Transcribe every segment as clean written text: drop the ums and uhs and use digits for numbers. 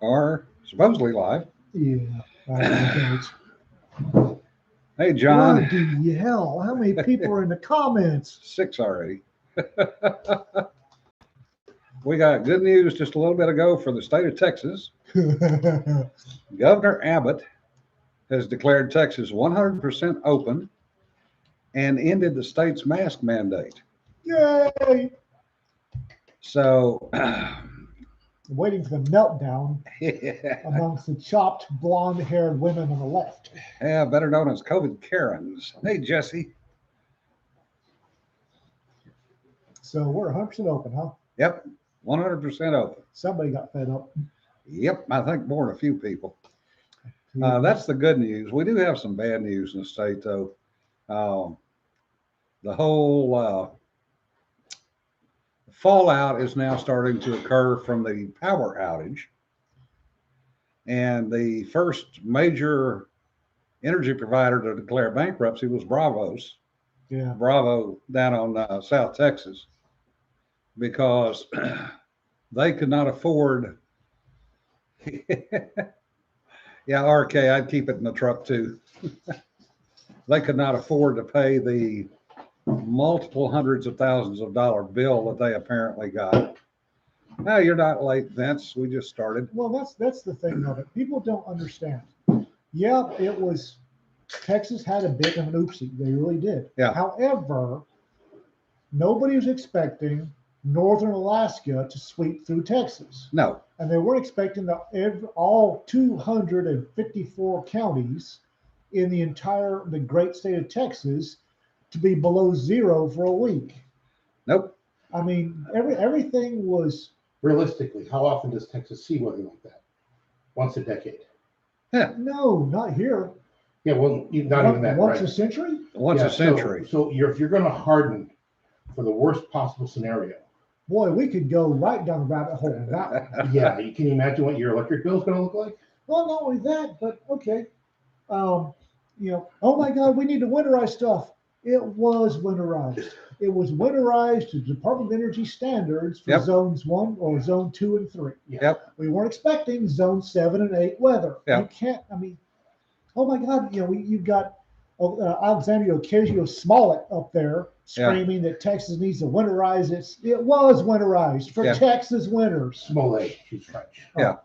are supposedly live. Yeah, I don't. Hey, John. Bloody hell! How many people are in the comments? 6 already. We got good news just a little bit ago for the state of Texas. Governor Abbott has declared Texas 100% open and ended the state's mask mandate. Yay! So, Waiting for the meltdown yeah, amongst the chopped blonde-haired women on the left. better known as COVID Karens. Hey, Jesse. So we're 100% open, huh? Yep, 100% open. Somebody got fed up. Yep, I think more than a few people. That's the good news. We do have some bad news in the state, though. The whole fallout is now starting to occur from the power outage. And the first major energy provider to declare bankruptcy was Bravo down on South Texas, because they could not afford. Yeah, RK, I'd keep it in the truck too. They could not afford to pay the multiple hundreds of thousands of dollar bill that they apparently got. No, you're not late, Vince. We just started. Well, that's the thing of it. People don't understand. Yeah, it was Texas had a bit of an oopsie. They really did. Yeah. However, nobody was expecting northern Alaska to sweep through Texas. No. And they weren't expecting all 254 counties in the great state of Texas to be below zero for a week. Nope. I mean, everything was. Realistically, how often does Texas see weather like that? Once a decade. Yeah. No, not here. Yeah, well, not even that. Once right? a century? Once Yeah, a century. So if you're going to harden for the worst possible scenario. Boy, we could go right down the rabbit hole on that one. Yeah, can you imagine what your electric bill is going to look like? Well, not only that, but okay. Oh my God, we need to winterize stuff. It was winterized. It was winterized to Department of Energy standards for zones 1 or zone 2 and 3. Yep. We weren't expecting zone 7 and 8 weather. Yep. You can't, oh my God, you've got Alexandria Ocasio-Smollett up there screaming that Texas needs to winterize it. It was winterized for Texas winters. Smollett, she's French. Yeah.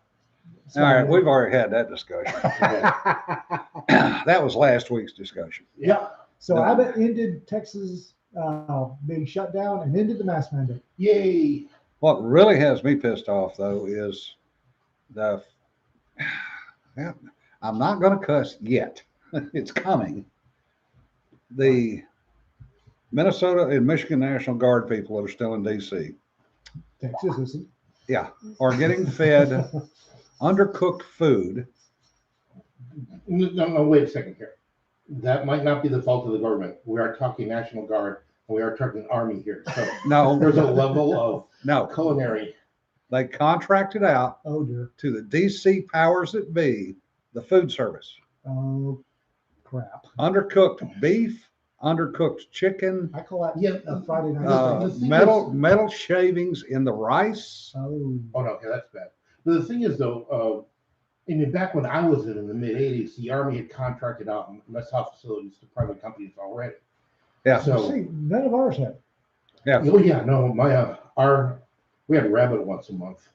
All right, we've already had that discussion. That was last week's discussion. Yeah. So Abbott ended Texas being shut down and ended the mask mandate. Yay. What really has me pissed off, though, is I'm not going to cuss yet. It's coming. The Minnesota and Michigan National Guard people that are still in D.C. Texas isn't. Yeah, are getting fed undercooked food. No, wait a second here. That might not be the fault of the government. We are talking National Guard and we are talking Army here. So No, there's a level of culinary. They contracted out to the D.C. powers that be, the food service. Oh, crap. Undercooked beef, undercooked chicken. I call that a Friday night. Metal shavings in the rice. Oh no, okay, that's bad. But the thing is, though, back when I was in the mid '80s, the Army had contracted out mess hall facilities to private companies already. Yeah. So none of ours had. Yeah. Oh yeah, no, we had rabbit once a month.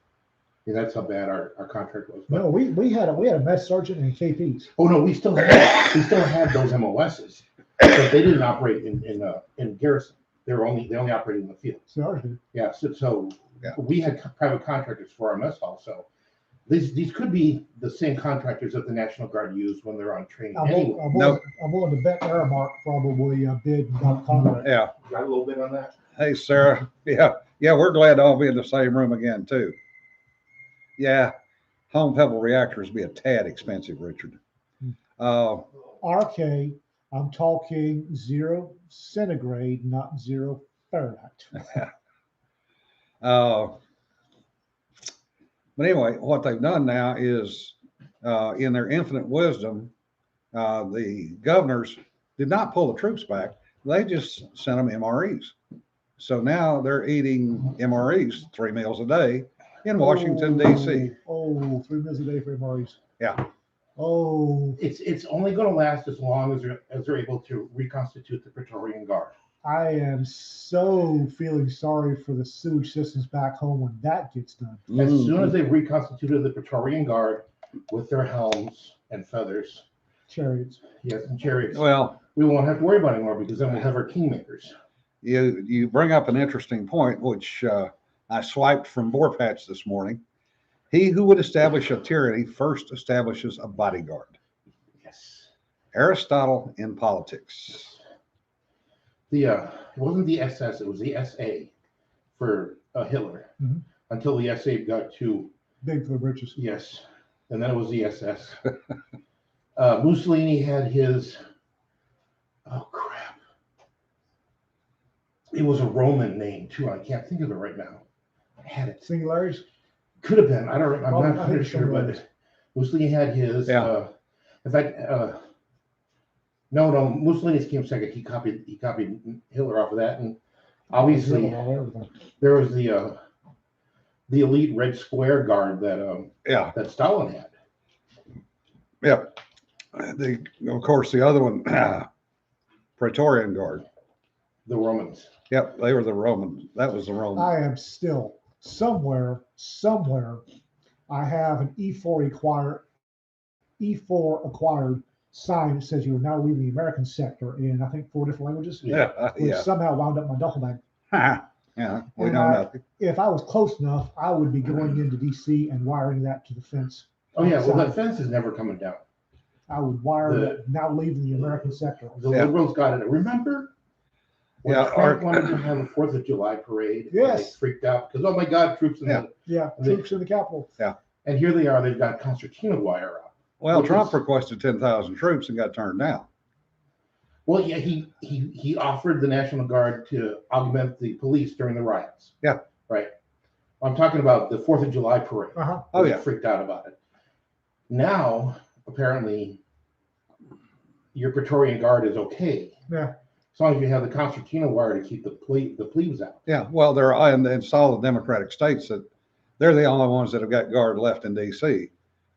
Yeah, that's how bad our contract was. But no, we had a mess sergeant and KPs. Oh no, we still had those MOSs, but they didn't operate in garrison. They only operated in the field. So ours did. Yeah, so we had private contractors for our mess hall. So these could be the same contractors that the National Guard used when they're on training. I'm willing to bet Aramark probably bid and got a contract. Yeah. Got a little bit on that. Hey, Sarah. Yeah, we're glad to all be in the same room again, too. Yeah, home pebble reactors be a tad expensive, Richard. RK, I'm talking 0 centigrade, not 0 Fahrenheit. But anyway, what they've done now is, in their infinite wisdom, the governors did not pull the troops back. They just sent them MREs. So now they're eating MREs 3 meals a day in Washington, D.C. Oh, 3 meals a day for MREs. Yeah. Oh, It's only going to last as long as they're able to reconstitute the Praetorian Guard. I am so feeling sorry for the sewage systems back home when that gets done. As soon Mhm. as they've reconstituted the Praetorian Guard with their helms and feathers, Chariots. yes, and chariots, Well, we won't have to worry about it anymore because then we'll have our kingmakers. you bring up an interesting point, which I swiped from Borpatch this morning. He who would establish a tyranny first establishes a bodyguard. Yes. Aristotle in politics. It wasn't the SS, it was the SA for Hitler Mhm. until the SA got too, Big for the britches. yes, and then it was the SS. Mussolini had his, oh crap, it was a Roman name too. I can't think of it right now. I had it. Singularities. Could have been. I don't. I'm Oh, not I pretty think sure, but singularities. Mussolini had his. Yeah. In fact, no. Mussolini's came second. He copied Hitler off of that, and obviously there was the elite Red Square Guard Yeah. that Stalin had. Yep. Of course, the other one, Praetorian Guard. The Romans. Yep, they were the Romans. That was the Romans. I am still somewhere. I have an E4 acquired sign that says you are now leaving the American sector in I think 4 different languages, Yeah, which yeah. somehow wound up my duffel bag. Yeah, we And know nothing. If I was close enough, I would be going into DC and wiring that to the fence. Oh yeah. Well, outside. that fence is never coming down. I would wire The- that now leaving the American sector. The Yeah. liberals got it. Remember? When Yeah, Trump wanted to have a 4th of July parade, and Yes. they freaked out because, oh my God, troops in Yeah. the. Yeah, They- troops in the Capitol. And here they are, they've got concertina wire up. Well, which Trump is- requested 10,000 troops and got turned down. Well, yeah, he offered the National Guard to augment the police during the riots. Yeah. Right. I'm talking about the 4th of July parade. Uh-huh. Oh, They yeah. freaked out about it. Now, apparently, your Praetorian Guard is okay. Yeah. As long as you have the concertina wire to keep the plebes out. Yeah, well, they're and it's all the Democratic states that they're the only ones that have got guard left in D.C.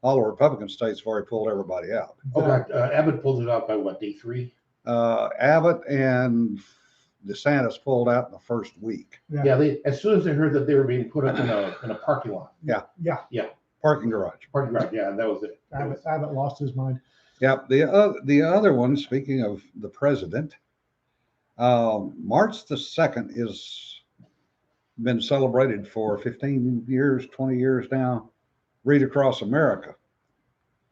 All the Republican states have already pulled everybody out. Oh, God, Abbott pulled it out by what, day 3? Abbott and DeSantis pulled out in the first week. Yeah, they as soon as they heard that they were being put up in a parking lot, Parking garage. parking garage, yeah, that was it. Abbott lost his mind. Yep. The other one, speaking of the president, March the 2nd is been celebrated for 15 years, 20 years now, read across America.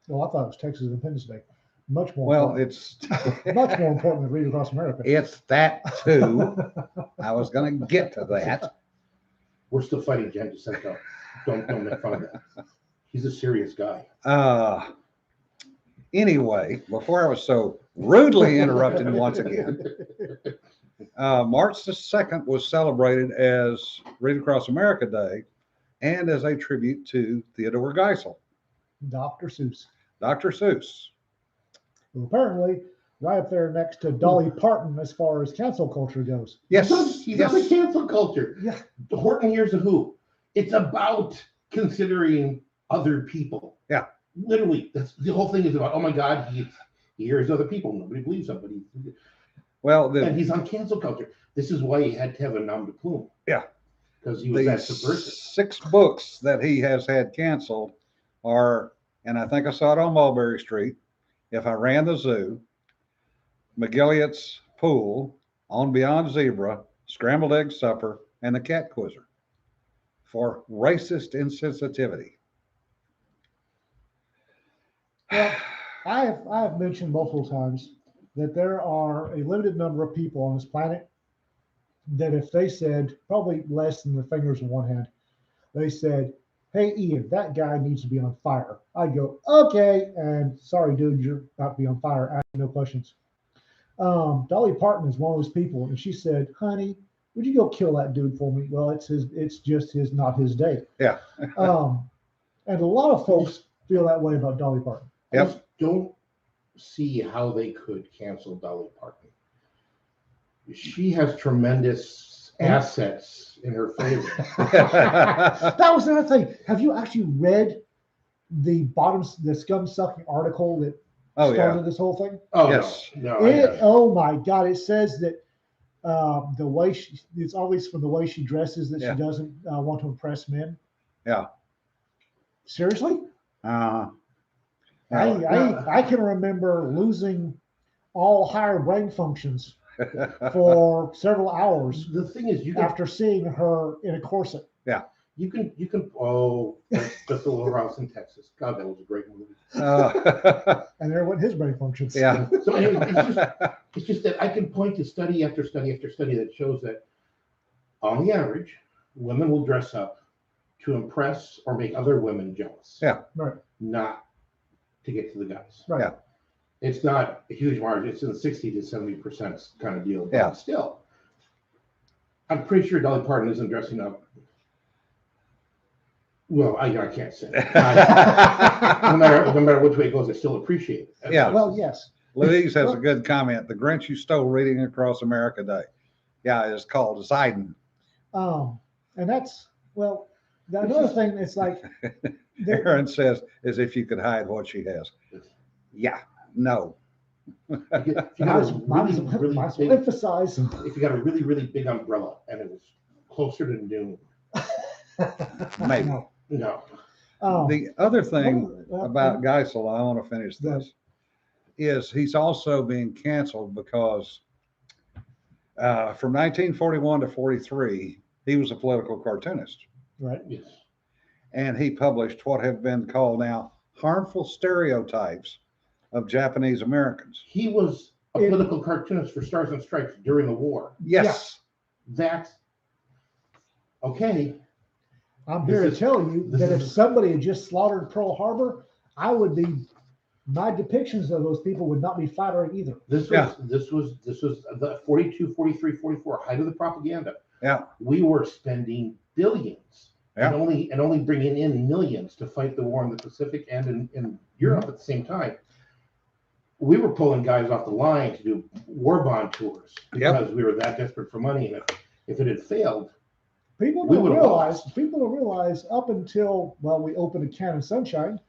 Well, I thought it was Texas Independence Day. Much more. Well, important. it's Much more important than read across America. it's that too. I was going to get to that. We're still fighting Jen DeSanto. Don't make fun of that. He's a serious guy. Anyway, before I was so rudely interrupted once again, March the 2nd was celebrated as Read Across America Day and as a tribute to Theodore Geisel, Dr. Seuss. Dr. Seuss. Well, apparently, right up there next to Dolly Parton as far as cancel culture goes. Yes, He's on the cancel culture. Yeah. Horton Hears a Who. It's about considering other people. Yeah. Literally, that's the whole thing is about, oh my God, he hears other people. Nobody believes him, but Well, and he's on cancel culture. This is why he had to have a nom de plume. Yeah. Because he was the that subversive. 6 books that he has had canceled are, and I think I saw it on Mulberry Street, If I Ran the Zoo, McGilliott's Pool, On Beyond Zebra, Scrambled Egg Supper, and The Cat Quizzer for racist insensitivity. Well, I have mentioned multiple times that there are a limited number of people on this planet that if they said, probably less than the fingers in one hand, they said, hey, Ian, that guy needs to be on fire. I'd go, okay, and sorry, dude, you're about to be on fire. Ask no questions. Dolly Parton is one of those people, and she said, honey, would you go kill that dude for me? Well, it's just not his day. Yeah. And a lot of folks feel that way about Dolly Parton. I just don't see how they could cancel Dolly Parton. She has tremendous assets in her favor. That was another thing. Have you actually read the scum sucking article that Oh, started yeah. this whole thing? Oh, Yes. no, I haven't. Oh my God! It says that the way it's always from the way she dresses that Yeah. she doesn't want to impress men. Yeah. Seriously? Uh, I can remember losing all higher brain functions for several hours The thing is, you can after seeing her in a corset. you can oh, that's a little house in Texas. God, that was a great movie. And there went his brain functions. yeah. So anyway, it's just that I can point to study after study after study that shows that on the average, women will dress up to impress or make other women jealous. Yeah. Right. Not to get to the guys. Right. Yeah. It's not a huge margin. It's in the 60 to 70% kind of deal. But Yeah. still, I'm pretty sure Dolly Parton isn't dressing up. Well, I can't say. No matter which way it goes, I still appreciate it. Yeah. Well, yes. Louise has a good comment. The Grinch You Stole Reading Across America Day. Yeah, it's called Sidon. And that's another thing. It's like Aaron says, as if you could hide what she has. Yeah, no. If you got might a really, really as well big, emphasize. if you got a really, really big umbrella and it was closer to noon, Maybe. no. The other thing Well, about Geisel, I want to finish this, is he's also being canceled because from 1941 to 43, he was a political cartoonist. right. Yes. And he published what have been called now harmful stereotypes of Japanese Americans. He was a political cartoonist for Stars and Stripes during the war. Yes. That's okay. I'm here to tell you that if somebody had just slaughtered Pearl Harbor, my depictions of those people would not be flattering either. This was the 42, 43, 44 height of the propaganda. Yeah. We were spending billions Yeah. and only bringing in millions to fight the war in the Pacific and in Europe at the same time. We were pulling guys off the line to do war bond tours because we were that desperate for money. And if it had failed, People don't realize up until we opened a can of sunshine,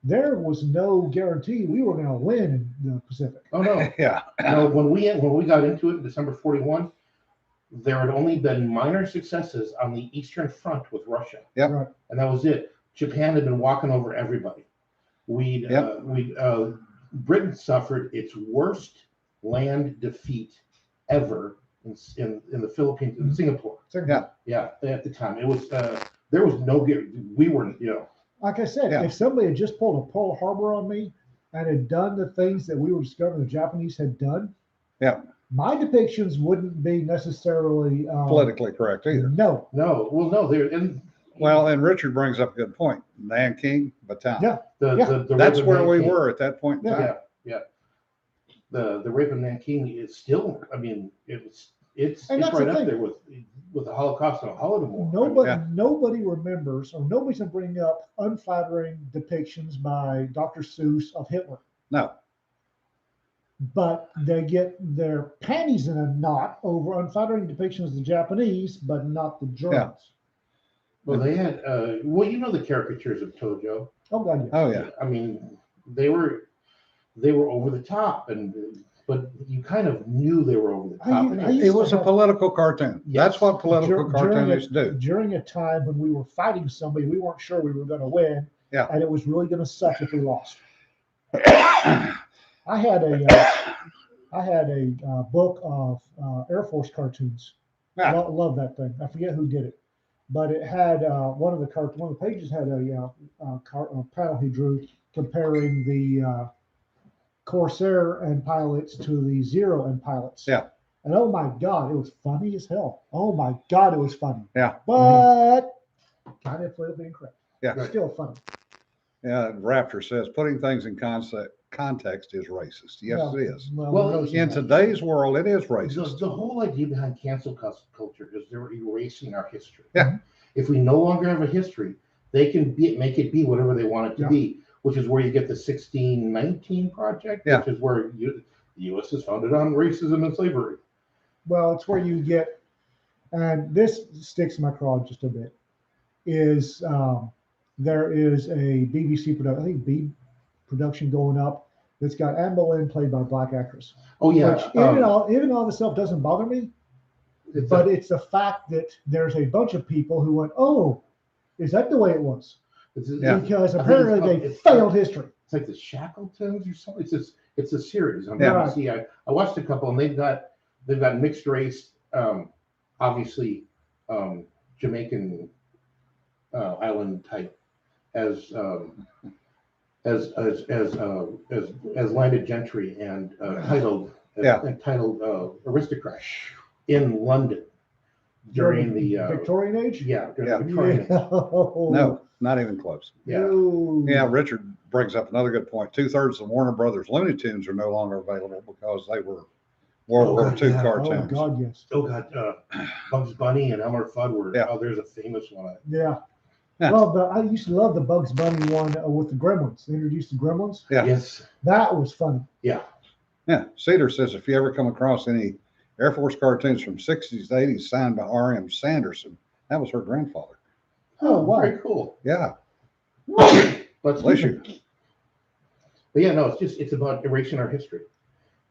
there was no guarantee we were going to win in the Pacific. Oh no. Yeah. No, when we got into it in December 41, there had only been minor successes on the Eastern Front with Russia. Yep. Right. And that was it. Japan had been walking over everybody. Britain suffered its worst land defeat ever in the Philippines, in Singapore. Yeah. At the time, it was there was no we were Like I said, if somebody had just pulled a Pearl Harbor on me and had done the things that we were discovering the Japanese had done, my depictions wouldn't be necessarily politically correct either. No. Well, no, and Richard brings up a good point. Nanking, Bataan. Yeah. That's where we were at that point in time. Yeah. The rape of Nanking is still, I mean, it's right up there with the Holocaust and the Holodomor. Nobody remembers, or nobody's going to bring up unflattering depictions by Dr. Seuss of Hitler. No. But they get their panties in a knot over unflattering depictions of the Japanese, but not the Germans. Well, they had, the caricatures of Tojo. Oh, God, yeah. Oh, yeah. I mean, they were over the top, but you kind of knew they were over the top. It was a political cartoon. Yes. That's what political cartoonists do. During a time when we were fighting somebody, we weren't sure we were going to win, and it was really going to suck if we lost. I had a book of Air Force cartoons. Love that thing. I forget who did it, but it had one of the pages had a panel he drew comparing the Corsair and pilots to the Zero and pilots. Yeah. And oh my God, it was funny as hell. Oh my God, it was funny. Yeah. But kind of politically incorrect. Yeah. Still funny. Yeah. Raptor says putting things in context is racist. Yes, it is. Well, in today's world, it is racist. The whole idea behind cancel culture is they're erasing our history. Yeah. If we no longer have a history, they can make it be whatever they want it to be, which is where you get the 1619 Project, which is where the U.S. is founded on racism and slavery. well, it's where you get, and this sticks in my craw just a bit, is there is a BBC production, I think B production going up that's got Anne Boleyn played by a black actress. Oh yeah. Which in and of itself doesn't bother me, but it's the fact that there's a bunch of people who went, oh, is that the way it was? Yeah. Because I think apparently it's they failed history. It's like the Shackletons or something. It's a series on Yeah. BBC. I watched a couple, and they've got mixed race, obviously Jamaican island type as landed gentry and titled aristocrats in London during the Victorian age. during Yeah. the Victorian age. No, not even close. Yeah. No. Yeah, Richard brings up another good point. 2/3 of Warner Brothers Looney Tunes are no longer available because they were World War II Oh cartoons. God, yes. Oh God, Bugs Bunny and Elmer Fudd were. Yeah. Oh, there's a famous one. Yeah. Yeah. Well, I used to love the Bugs Bunny one with the Gremlins. They introduced the Gremlins. Yeah. Yes. That was funny. Yeah. Yeah, Cedar says if you ever come across any Air Force cartoons from 60s to 80s signed by R.M. Sanderson, that was her grandfather. Oh, wow. Very cool. Yeah, But bless you. But yeah, no, it's about erasing our history.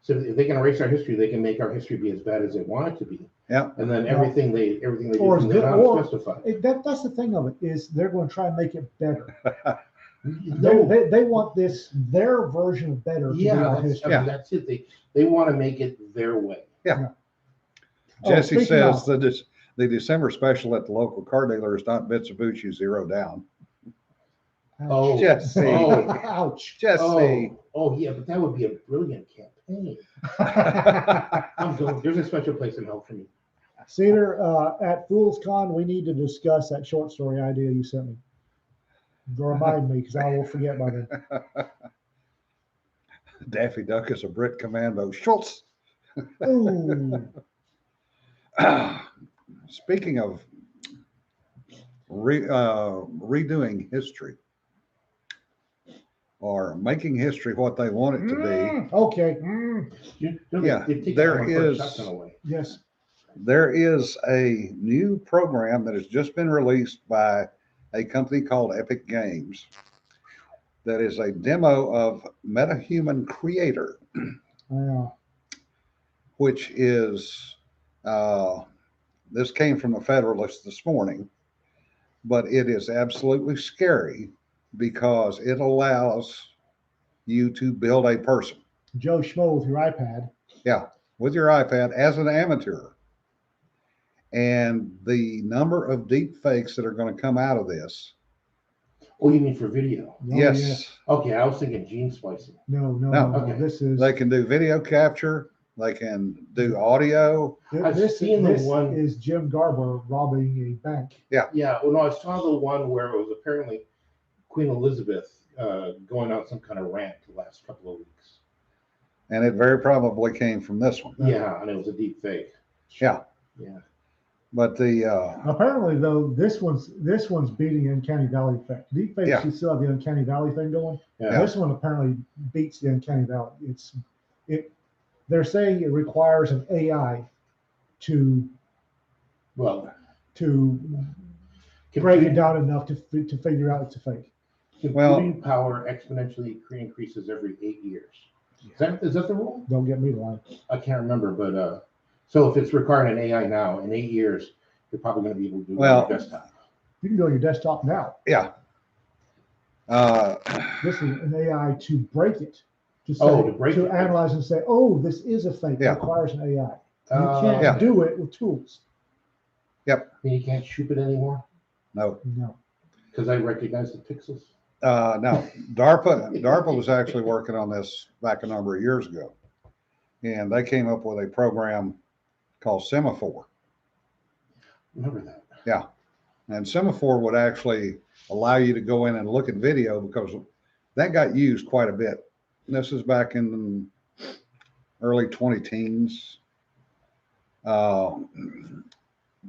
So if they can erase our history, they can make our history be as bad as they want it to be. Yeah. And then everything they do Or from as then good- on or- is justified. That's the thing of it is they're going to try and make it better. No. They want their version of better to be Yeah, our that's, history. I mean, that's it. They want to make it their way. Jesse speaking says of- the December special at the local car dealer is not Mitsubishi Zero Down. Oh, Jesse. oh, Ouch. Jesse. oh, yeah, but that would be a brilliant campaign. I'm going. There's a special place in hell for me. Cedar, at Fool's Con, we need to discuss that short story idea you sent me. Remind me, because I will forget by then. Daffy Duck is a Brit Commando. Schultz. Ooh. Speaking of redoing history or making history what they want it to be, Okay. Yeah, They take there that one for a is- shotgun away. Yes. there is a new program that has just been released by a company called Epic Games that is a demo of Metahuman Creator, Yeah. which is this came from the Federalist this morning, but it is absolutely scary because it allows you to build a person Joe Schmo with your iPad. with your iPad as an amateur. And the number of deep fakes that are going to come out of this. Oh, you mean for video? Oh, Yes, Okay, I was thinking gene splicing. No, no, No. no. Okay. This is they can do video capture, they can do audio. I've seen the this one- is Jim Garber robbing a bank. Yeah, well, no, I saw the one where it was apparently Queen Elizabeth going on some kind of rant the last couple of weeks. And it very probably came from this one. Yeah, and it was a deep fake. Yeah. Yeah. But the Apparently, though, this one's beating the Uncanny Valley effect. Deepfakes, Yeah. you still have the Uncanny Valley thing going. Yeah. This one apparently beats the Uncanny Valley. They're saying it requires an AI to Well, break it down enough to figure out it's a fake. computing power exponentially increases every 8 years. Is that the rule? Don't get me to lie. I can't remember, but so if it's requiring an AI now, in 8 years, you're probably going to be able to do it Well- on your desktop. You can do it on your desktop now. yeah. This is an AI to break it. To say, Oh, to break it. analyze and say, oh, this is a fake. Yeah. It requires an AI. You Uh, can't do it with tools. You can't shoot it anymore No. No. because I recognize the pixels. No. DARPA was actually working on this back a number of years ago. And they came up with a program called Semaphore. Remember that? And Semaphore would actually allow you to go in and look at video because that got used quite a bit. And this is back in early 2010s.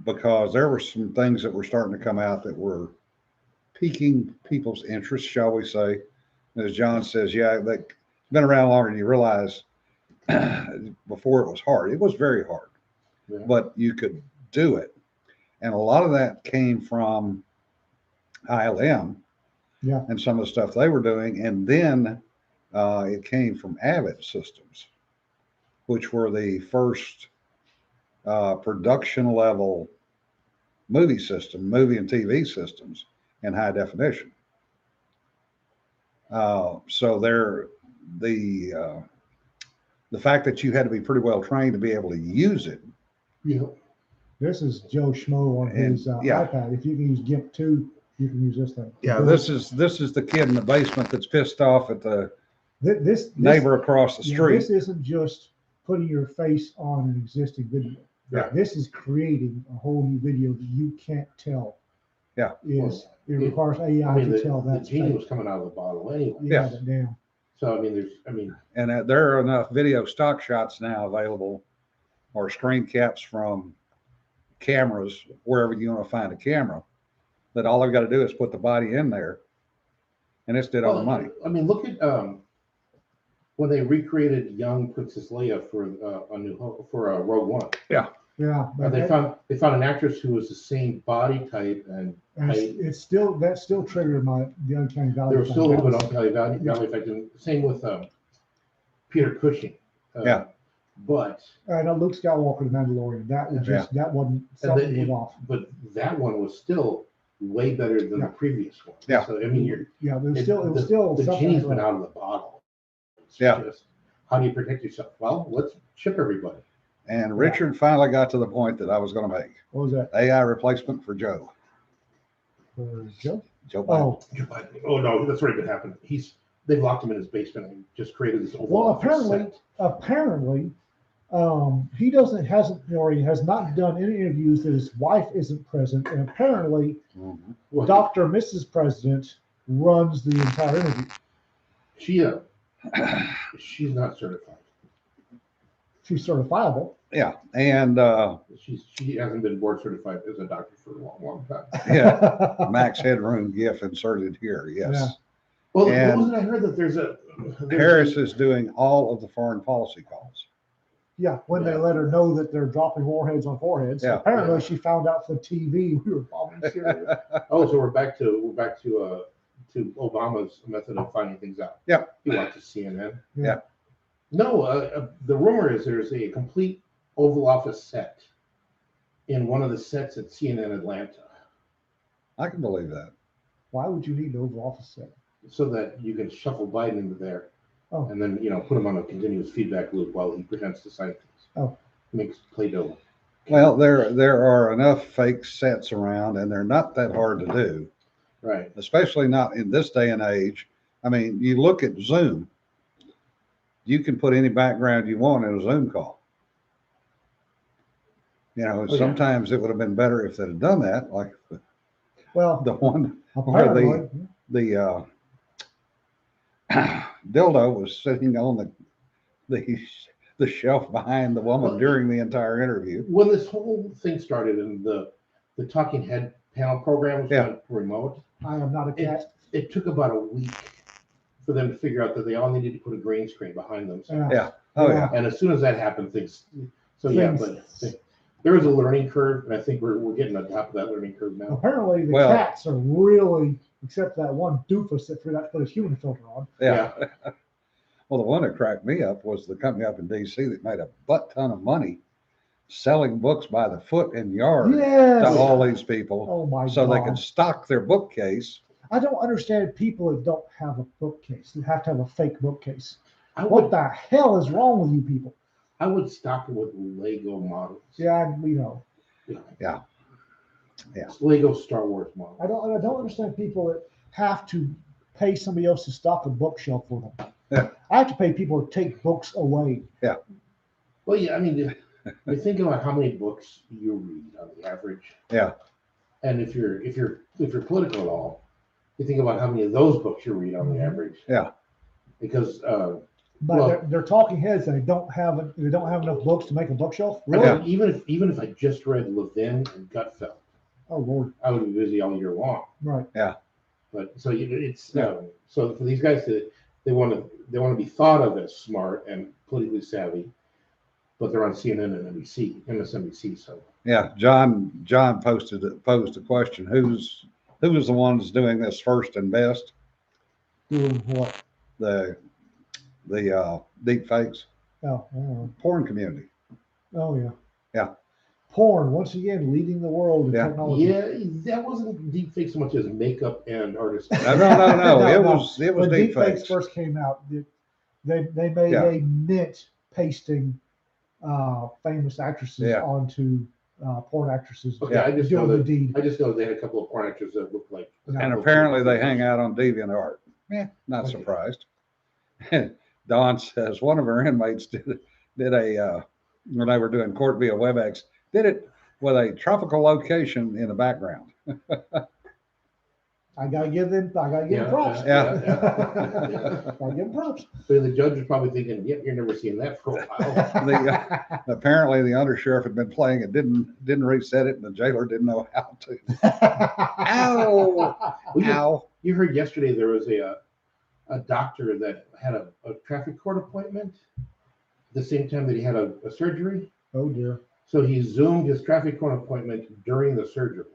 Because there were some things that were starting to come out that were piquing people's interest, shall we say. As John says, yeah, they've been around longer than you realize. Before it was hard. It was very hard. but you could do it. And a lot of that came from ILM Yeah. and some of the stuff they were doing. And then it came from Avid Systems, which were the first production level movie and TV systems in high definition. So the fact that you had to be pretty well trained to be able to use it. Yeah. This is Joe Schmo on his iPad. If you can use GIMP 2, you can use this thing. Yeah, this is the kid in the basement that's pissed off at the neighbor across the street. This isn't just putting your face on an existing video. Yeah. This is creating a whole new video that you can't tell. Yeah. It requires AI to tell that. The genie was coming out of the bottle anyway. Yeah. Damn. So And there are enough video stock shots now available, or screen caps from cameras, wherever you want to find a camera, that all I've got to do is put the body in there, and it's dead on the money. I mean, look at when they recreated young Princess Leia for Rogue One. Yeah. They found an actress who was the same body type and height. That still triggered the uncanny valley. There was still a little bit of uncanny valley effect. And same with Peter Cushing. But I know Luke Skywalker, the Mandalorian. That was that wasn't something was off. But that one was still way better than the previous one. Yeah. So I mean, it was still the genie's been out of the bottle. It's just, how do you protect yourself? Well, let's chip everybody. And Richard finally got to the point that I was going to make. What was that? AI replacement for Joe. For Joe? Joe Biden. Joe Biden. Oh no, that's already been happening. They've locked him in his basement and just created this. Well, apparently, he has not done any interviews that his wife isn't present, and apparently, Dr. Mrs. President runs the entire interview. She's not certified. She's certifiable. Yeah, and she hasn't been board certified as a doctor for a long, long time. Yeah, Max Headroom GIF inserted here. Yes. Yeah. Well, wasn't I heard that there's Harris is doing all of the foreign policy calls. Yeah, when they let her know that they're dropping warheads on foreheads. Yeah. Apparently, she found out from TV we were bombing Syria. Oh, so we're back to Obama's method of finding things out. Yeah. He watches CNN. Yeah. No, the rumor is there's a complete Oval Office set in one of the sets at CNN Atlanta. I can believe that. Why would you need an Oval Office set? So that you can shuffle Biden into there, and then put him on a continuous feedback loop while he pretends to sign things. Oh, makes Play-Doh. Well, there are enough fake sets around, and they're not that hard to do. Right. Especially not in this day and age. I mean, you look at Zoom. You can put any background you want in a Zoom call. Sometimes it would have been better if they'd have done that, like the one where the dildo was sitting on the shelf behind the woman during the entire interview. When this whole thing started and the talking head panel program was remote, I am not a cat. It took about a week for them to figure out that they all needed to put a green screen behind them. And as soon as that happened, but there was a learning curve, and I think we're getting on top of that learning curve now. Apparently, the cats are really, except that one doofus that forgot to put his human filter on. Yeah. Well, the one that cracked me up was the company up in D.C. that made a butt ton of money selling books by the foot and yard to all these people. Oh my God. So they could stock their bookcase. I don't understand people that don't have a bookcase. They have to have a fake bookcase. What the hell is wrong with you people? I would stock it with Lego models. Yeah, we know. Yeah. Lego Star Wars models. I don't understand people that have to pay somebody else to stock a bookshelf for them. Yeah. I have to pay people to take books away. Yeah. Well, yeah, I mean, you think about how many books you read on the average. Yeah. And if you're political at all, you think about how many of those books you read on the average. Yeah. Because they're talking heads and they don't have enough books to make a bookshelf. Really? Yeah. Even if I just read Levin and Gutfeld, oh Lord, I would be busy all year long. Right. Yeah. But so so for these guys they want to be thought of as smart and politically savvy, but they're on CNN and NBC, MSNBC. So Yeah, John posed a question. Who's the ones doing this first and best? Doing what? The deep fakes. Oh, Porn community. oh yeah. Yeah. Porn, once again, leading the world in Yeah. technology. yeah, that wasn't deep fake so much as makeup and artist. No. No, It no. was When deep deepfakes fakes. first came out, they made Yeah. a mint pasting famous actresses Yeah. onto porn actresses. Okay, Yeah. I just know Doing the that deed. I just know they had a couple of porn actors that looked like. And apparently they hang out on DeviantArt. Yeah, not Okay. surprised. And Don says one of her inmates did a when they were doing court via WebEx, did it with a tropical location in the background. I gotta give them props. Yeah. Gotta give them props. So the judge was probably thinking, "Yep, you're never seeing that for a while." Apparently the undersheriff had been playing it, didn't reset it, and the jailer didn't know how to. Ow! Well, Ow! you heard yesterday there was a doctor that had a traffic court appointment at the same time that he had a surgery. Oh dear. So he zoomed his traffic court appointment during the surgery.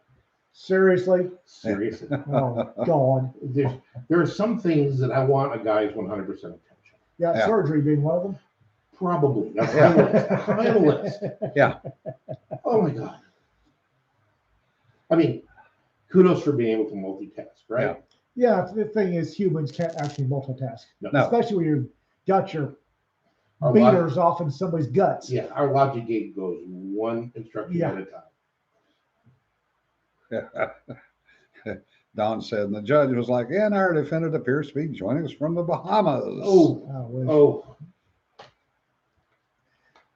Seriously? Seriously. Oh God. There are some things that I want a guy's 100% attention. Yeah, Yeah. surgery being one of them. Probably. That's Yeah. high list. High on the list. Yeah. Oh my God. I mean, kudos for being able to multitask, right? Yeah, the thing is, humans can't actually multitask, No. especially when you got your Our beaters off in somebody's guts. Yeah, our logic gate goes one instruction Yeah. at a time. Don said, and the judge was like, and our defendant appears to be joining us from the Bahamas. Oh,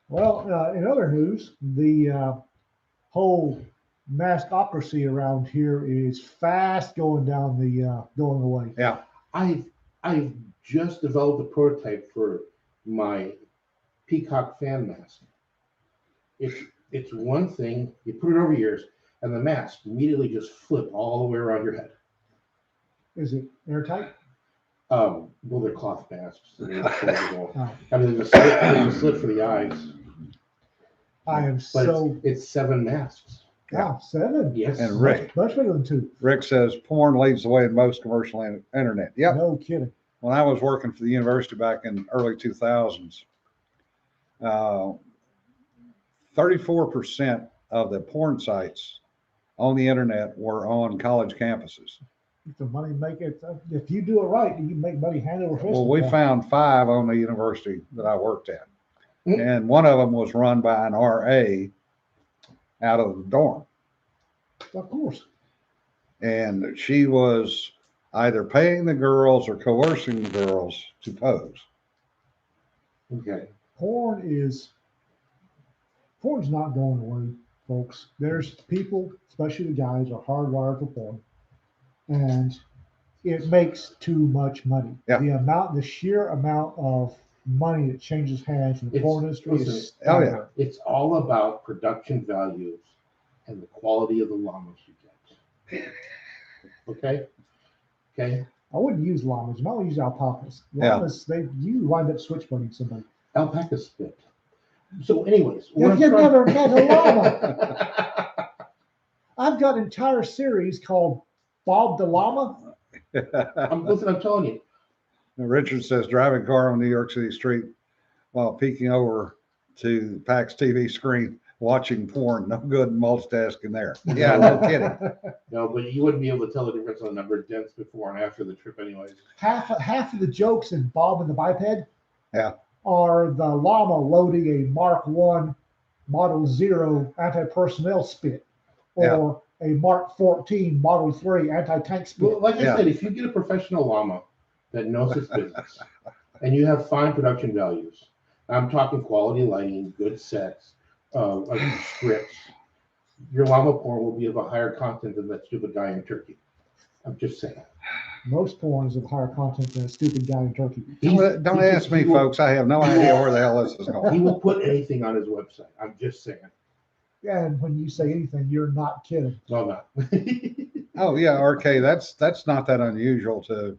Well, in other news, the whole maskocracy around here is fast going away. Yeah. I've just developed a prototype for my peacock fan mask. It's one thing, you put it over your ears, and the mask immediately just flip all the way around your head. Is it airtight? Well, they're cloth masks. So they're foldable. Oh, I mean, there's a slit for the eyes, I am but so it's 7 masks. wow, 7. Yes. And Rick Much bigger than 2. Rick says porn leads the way in most commercial internet. Yep. No kidding. When I was working for the university back in early 2000s, 34% of the porn sites on the internet were on college campuses. If the money make it, if you do it right, you can make money hand over fist. Well, we found 5 on the university that I worked at. Mm. And one of them was run by an RA out of the dorm. Of course. And she was either paying the girls or coercing the girls to pose. Okay. Porn's not going away, folks. There's people, especially the guys, are hardwired for porn. And it makes too much money. Yeah. The sheer amount of money that changes hands in the porn industry is listen, oh, yeah. staggering. It's all about production values and the quality of the llamas you get. Okay? Okay? I wouldn't use llamas. I would use alpacas. Yeah. Llamas, you wind up switchboarding somebody. Alpaca spit. So, anyways, You've what I'm trying- never met a llama. I've got an entire series called Bob the Llama. I'm telling you, Richard says driving car on New York City street while peeking over to PAX TV screen, watching porn. No good multitasking there. Yeah, no kidding. no, but you wouldn't be able to tell the difference on the number of dents before and after the trip, anyways. Half of the jokes in Bob and the Biped Yeah. are the llama loading a Mark 1 Model 0 anti-personnel spit or a Mark 14 Model 3 anti-tank spit. Well, like I Yeah. said, if you get a professional llama that knows its business and you have fine production values, I'm talking quality lighting, good sets, scripts, your llama porn will be of a higher content than that stupid guy in Turkey. I'm just saying. Most porn is of higher content than a stupid guy in Turkey. Don't ask me, folks. I have no idea where the hell this is He going. will put anything on his website. I'm just saying. And when you say anything, you're not kidding. Well, not. Oh yeah, RK. That's not that unusual to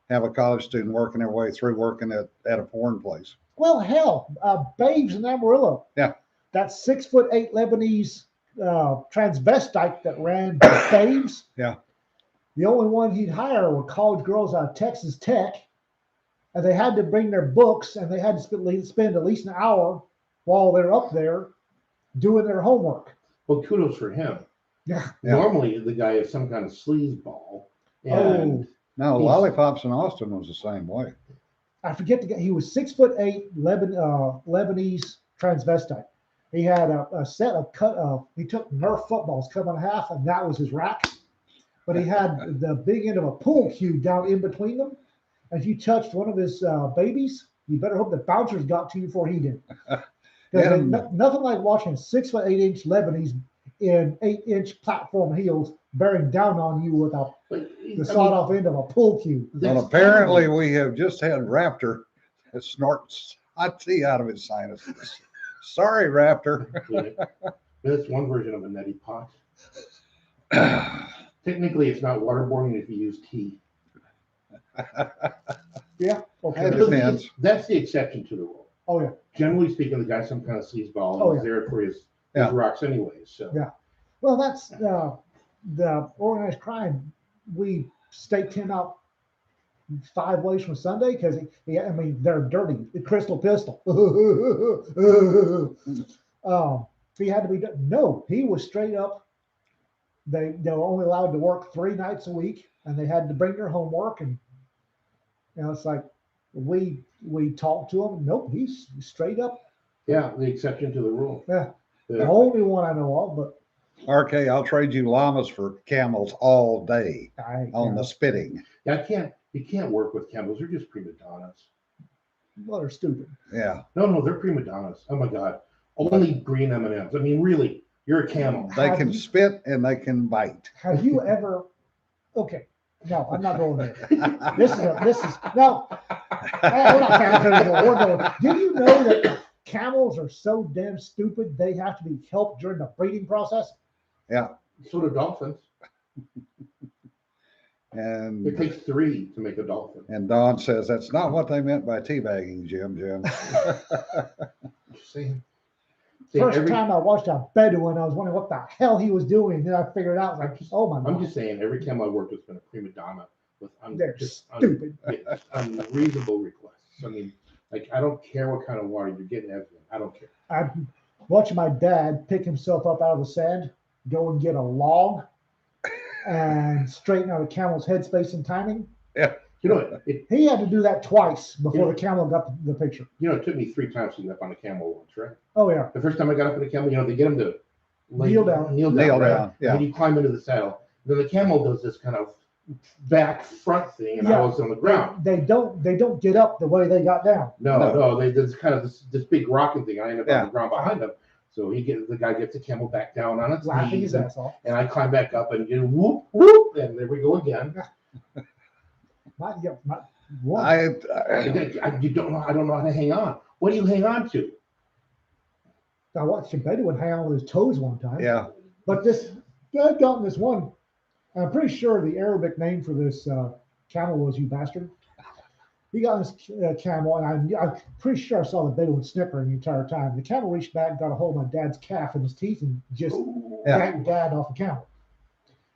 have a college student working their way through working at a porn place. Well, hell, Babes in Amarillo. Yeah. That 6'8" Lebanese transvestite that ran Babes. Yeah. The only one he'd hire were college girls out of Texas Tech, and they had to bring their books, and they had to spend at least an hour while they're up there doing their homework. Well, kudos for him. Yeah. Normally, the guy is some kind of sleazeball. And No, He's- Lollipops in Austin was the same way. I forget the guy. He was 6'8" Lebanese transvestite. He had a set of he took Nerf footballs, cut them in half, and that was his rack. But he had the big end of a pool cue down in between them. If you touched one of his babies, you better hope the bouncers got to you before he did. Yeah. Nothing like watching a 6'8" Lebanese in 8-inch platform heels bearing down on you with the sawed-off end of a pool cue. Well, apparently we have just had Raptor that snorts hot tea out of his sinuses. Sorry, Raptor. That's one version of a neti pot. Technically, it's not waterboarding if you use tea. Yeah. Okay. It depends. That's the exception to the rule. Oh yeah. Generally speaking, the guy's some kind of sleazeball. Oh, He's yeah. there for his Yeah. rocks anyways. So. Yeah. Well, that's the organized crime. We staked him out 5 ways from Sunday because I mean they're dirty. The crystal pistol. He had to be done. No, he was straight up. They were only allowed to work 3 nights a week, and they had to bring their homework. And it's like we talked to him. Nope, he's straight up. Yeah, the exception to the rule. Yeah, the The- only one I know of. But RK, I'll trade you llamas for camels all day I on the spitting. Yeah, you can't work with camels. They're just prima donnas. well, they're stupid. Yeah. No, they're prima donnas. Oh my God. Only green M&Ms. I mean, really, you're a camel. They Have can you- spit and they can bite. Have you ever? Okay, no, I'm not going there. This is no. We're not camels anymore. We're going. Did you know that camels are so damn stupid they have to be helped during the breeding process? So do dolphins. It And takes 3 to make a dolphin. Don says that's not what they meant by teabagging, Jim. Just saying. First time I watched a Bedouin, I was wondering what the hell he was doing. Then I figured it out. Like, oh my I'm god, just saying, every camel I worked with has been a prima donna with they're stupid. unreasonable requests. I mean, like, I don't care what kind of water you're getting out of them. I don't care. I'm watching my dad pick himself up out of the sand, go and get a log, and straighten out a camel's headspace and timing. You know, it He had to do that twice before the camel got the picture. it took me 3 times to get up on a camel once, right? Oh yeah, The first time I got up on a camel, they get them to Kneel down. Kneel Kneel right? down, yeah. And you climb into the saddle. Then the camel does this kind of back front thing, and I Yeah. was on the ground. they don't get up the way they got down. No, they there's kind of this big rocking thing. I end up Yeah. on the ground behind him. So the guy gets the camel back down on its Laughing knees, his ass off. and I climb back up and you whoop whoop, and there we go again. One. You don't know. I don't know how to hang on. What do you hang on to? I watched a Bedouin hang on with his toes one time. Yeah. But this guy got this one. I'm pretty sure the Arabic name for this camel was "you bastard." He got this camel, and I'm pretty sure I saw the Bedouin snickering the entire time. The camel reached back, and got a hold of my dad's calf in his teeth, and just yanked Dad off the camel.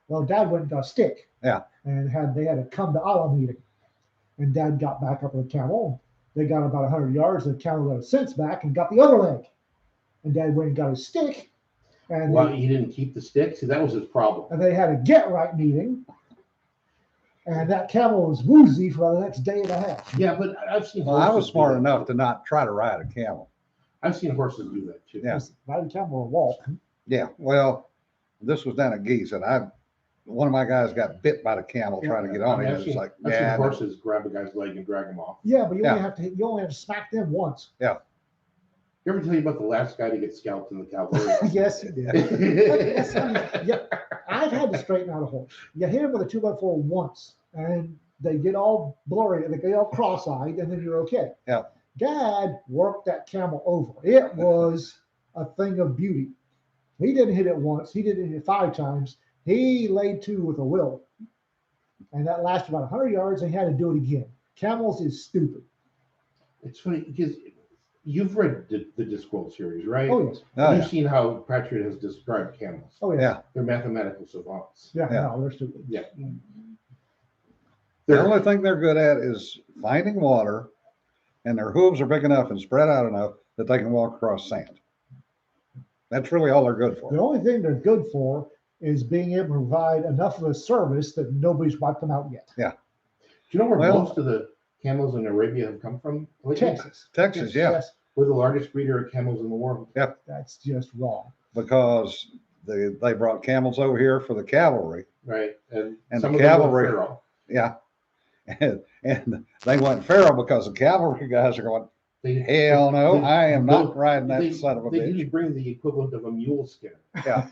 Well, Dad went and got a stick. Yeah. And they had a come to Allah meeting, and Dad got back up on the camel. They got about 100 yards. The camel got his sense back and got the other leg. And Dad went and got his stick. And Well, he didn't keep the stick. See, that was his problem. and they had a get right meeting. And that camel was woozy for the next day and a half. Yeah, but I've seen. Well, I was horses do smart that, enough too. to not try to ride a camel. I've seen horses do that too. Yeah. Ride a camel or walk. Yeah. Well, this was down at Geese, and one of my guys got bit by the camel trying to get on I mean, him. I've It's seen, like, I've seen yeah, horses grab a guy's leg and drag him off. Yeah, but you Yeah. only have to smack them once. You ever tell you about the last guy to get scalped in the cavalry? Yes, he did. Yeah, I've had to straighten out a horse. You hit him with a 2x4 once, and they get all blurry, and they get all cross-eyed, and then you're okay. Yeah. Dad worked that camel over. It was a thing of beauty. He didn't hit it once. He didn't hit it 5 times. He laid 2 with a will, and that lasted about 100 yards. And he had to do it again. Camels is stupid. It's funny because You've read the Discworld series, right? Oh yes. Oh, You've yeah. seen how Pratchett has described camels. Oh yes. Yeah. They're mathematical savants. Yeah. Yeah. No, they're stupid. Yeah. The only thing they're good at is finding water, and their hooves are big enough and spread out enough that they can walk across sand. That's really all they're good The for. only thing they're good for is being able to provide enough of a service that nobody's wiped them out yet. Do you know where Well- most of the camels in Arabia have come from? Texas. Texas, yeah, Yes, We're the largest breeder of camels in the world. that's just wrong. because they brought camels over here for the cavalry. Right. And And some the of them were cavalry- feral. Yeah. And they went feral because the cavalry guys are going, They, hell no, they- I am not they- riding that they, son of a they bitch. didn't bring the equivalent of a mule skinner. Yeah.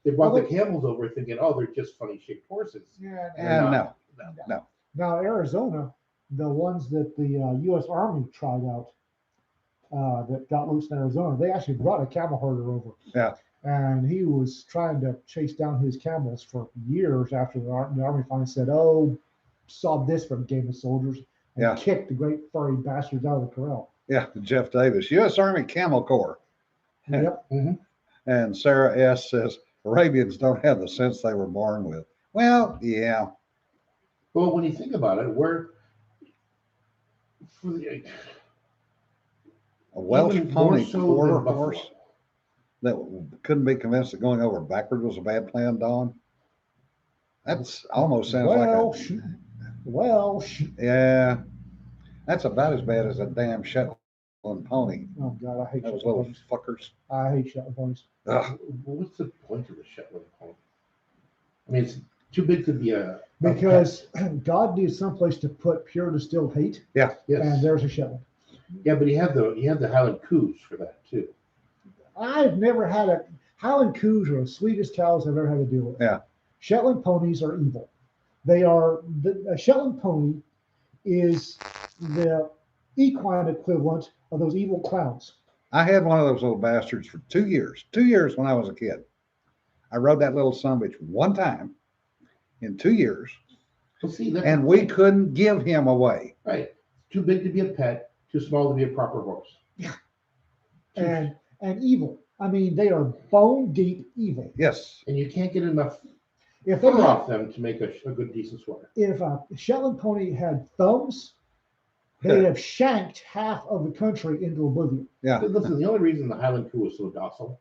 They brought Well, the camels over thinking, oh, they're just funny shaped horses. Yeah. And not. no. Now Arizona, the ones that the U.S. Army tried out that got loose in Arizona, they actually brought a camel herder over. Yeah. And he was trying to chase down his camels for years after the Army finally said, "Oh, saw this from Game of Soldiers," and Yeah. kicked the great furry bastards out of the corral. Yeah, Jeff Davis, U.S. Army Camel Corps. Yep. And Sarah S. says, Arabians don't have the sense they were born with. Well, yeah. Well, when you think about it, we're for the, A Welsh even more pony so quarter than buffalo. horse that couldn't be convinced that going over backward was a bad plan, Don. That's almost sounds Welsh. like Welsh. yeah. That's about as bad as a damn Shetland pony. Oh God, I hate Those Shetland little ponies. fuckers. I hate Shetland ponies. Ugh. What's the point of the Shetland pony? I mean, it's too big to be a Because God needs someplace to put pure distilled hate, and yes, there's a Shetland. yeah, but he had the Highland coos for that too. I've never had a Highland coos are the sweetest cows I've ever had to deal with. Yeah. Shetland ponies are evil. They are a Shetland pony is the equine equivalent of those evil clowns. I had one of those little bastards for 2 years. 2 years when I was a kid. I rode that little son of a bitch one time in 2 years, Well, see, that's and we couldn't give him away. right. Too big to be a pet, too small to be a proper horse. And evil. I mean, they are bone deep evil. Yes. And you can't get enough If they fur had, off them to make a good decent sweater. if a Shetland pony had thumbs, they'd have shanked half of the country into oblivion. Yeah. But listen, the only reason the Highland coo is so docile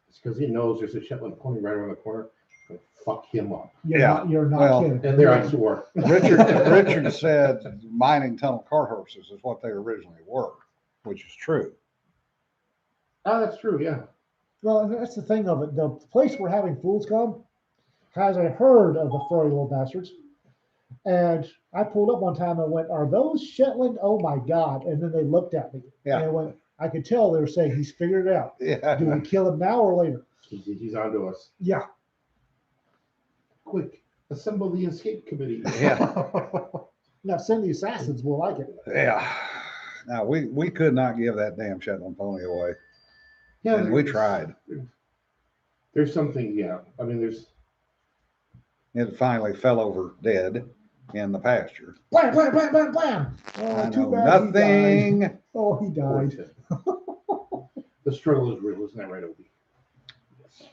is because he knows there's a Shetland pony right around the corner. Gonna fuck him up. You're not Well, kidding. And there I swore. Richard said mining tunnel cart horses is what they originally were, which is true. Oh, that's true. Yeah. Well, that's the thing of it. The place we're having fools come has a herd of the furry little bastards. And I pulled up one time and went, "Are those Shetland? Oh my God." And then they looked at me. Yeah. And went, I could tell they were saying, "He's figured it out. Yeah. Do we kill him now or later?" He's on to us. Yeah. Quick, assemble the escape committee. Yeah. Now send the assassins. We'll like it. Yeah. Now we could not give that damn Shetland pony away. Yeah, And we there's- tried. There's something, yeah. I mean, there's It finally fell over dead in the pasture. Blam, blam, blam, blam, blam. Oh, I too know bad he died. nothing. Oh, he died. the struggle is real, isn't that right, Obi? Yes.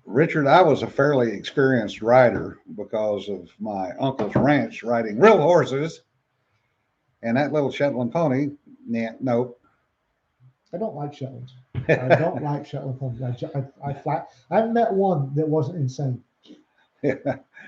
Richard, I was a fairly experienced rider because of my uncle's ranch riding real horses. And that little Shetland pony, nope. I don't like Shetlands. I don't like Shetland ponies. I haven't met one that wasn't insane.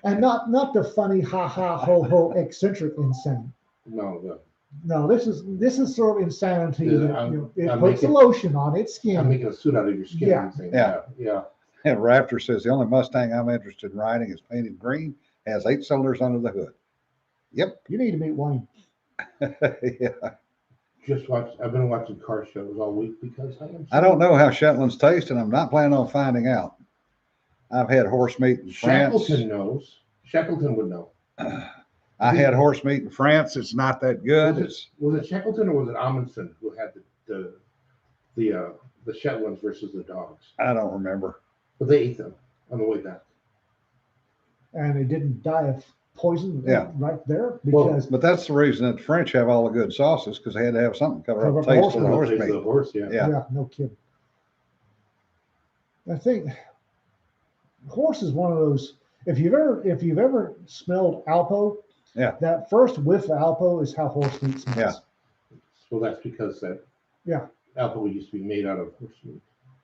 And not the funny ha ha ho ho eccentric insane. No, No, this is sort of insanity. Yeah, that, I'm it puts the making- lotion on its skin. I'm making a suit out of your skin. Yeah. and saying, Yeah. yeah. And Raptor says the only Mustang I'm interested in riding is painted green, has 8 cylinders under the hood. Yep. You need to meet Wayne. Yeah. I've been watching car shows all week because I don't know how Shetlands taste, and I'm not planning on finding out. I've had horse meat in France. Shackleton knows. Shackleton would know. I had horse meat in France. It's not that good. Was it Shackleton or was it Amundsen who had the Shetlands versus the dogs? I don't remember. But they ate them on the way back. And they didn't die of poison Yeah. right there Well, because But that's the reason that the French have all the good sauces, because they had to have something to cover up the taste of the horse Taste of the meat. horse, yeah. Yeah. no kidding. I think horse is one of those. If you've ever smelled Alpo, Yeah. that first whiff of Alpo is how horse meat smells. Yeah. So that's because that Yeah. alcohol used to be made out of horse meat.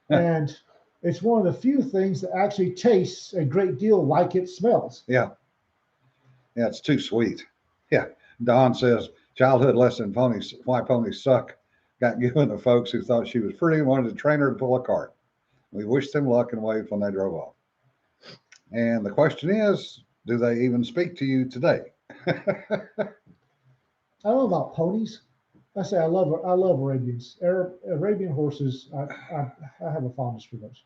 And it's one of the few things that actually tastes a great deal like it smells. Yeah, it's too sweet. Yeah. Don says, childhood lesson ponies, why ponies suck, got given to folks who thought she was pretty and wanted to train her to pull a cart. We wished them luck and waved when they drove off. And the question is, do they even speak to you today? I don't know about ponies. I say I love Arabians. Arabian horses. I have a fondness for those,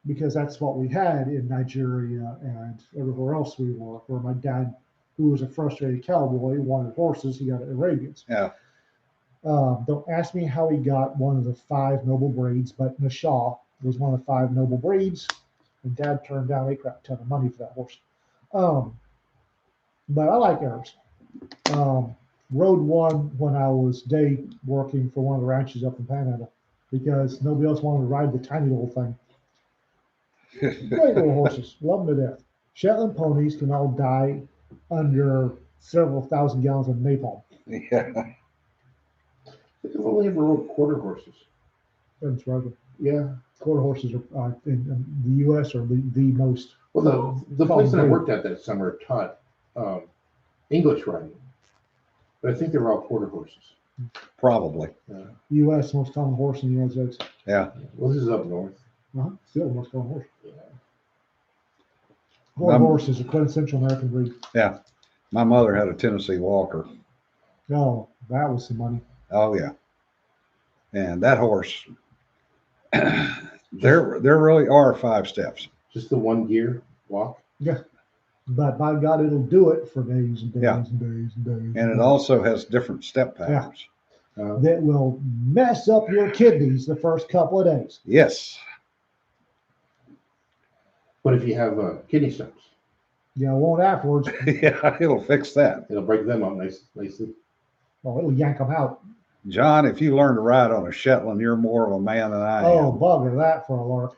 because that's what we had in Nigeria and everywhere else we were. Where my dad, who was a frustrated cowboy, wanted horses. He got Arabians. Yeah. Don't ask me how he got one of the 5 noble breeds, but Nashaw was one of the 5 noble breeds, and Dad turned down a crap ton of money for that horse. But I like Arabs. Rode one when I was day working for one of the ranches up in Panhandle because nobody else wanted to ride the tiny little thing. Great little horses, love them to death. Shetland ponies can all die under several thousand gallons of napalm. Yeah. I've only ever rode quarter horses. That's right. Yeah. Quarter horses are in the U.S. are the most. Well, the place that I worked at that summer taught English riding, but I think they were all quarter horses. Probably. U.S. most common horse in the United States. Yeah. Well, this is up north. Still the most common horse. Yeah. Quarter horse is a quintessential American breed. Yeah. My mother had a Tennessee Walker. Oh, that was some money. Oh yeah. And that horse, there really are 5 steps. Just the one gear walk. Yeah. But by God, it'll do it for days and days Yeah. and days and days. And it also has different step patterns. That will mess up your kidneys the first couple of days. Yes. But if you have kidney stones, Yeah, it won't afterwards. Yeah, it'll fix that. it'll break them up nicely. Oh, it'll yank them out. John, if you learn to ride on a Shetland, you're more of a man than I Oh, am. bugger that for a lark.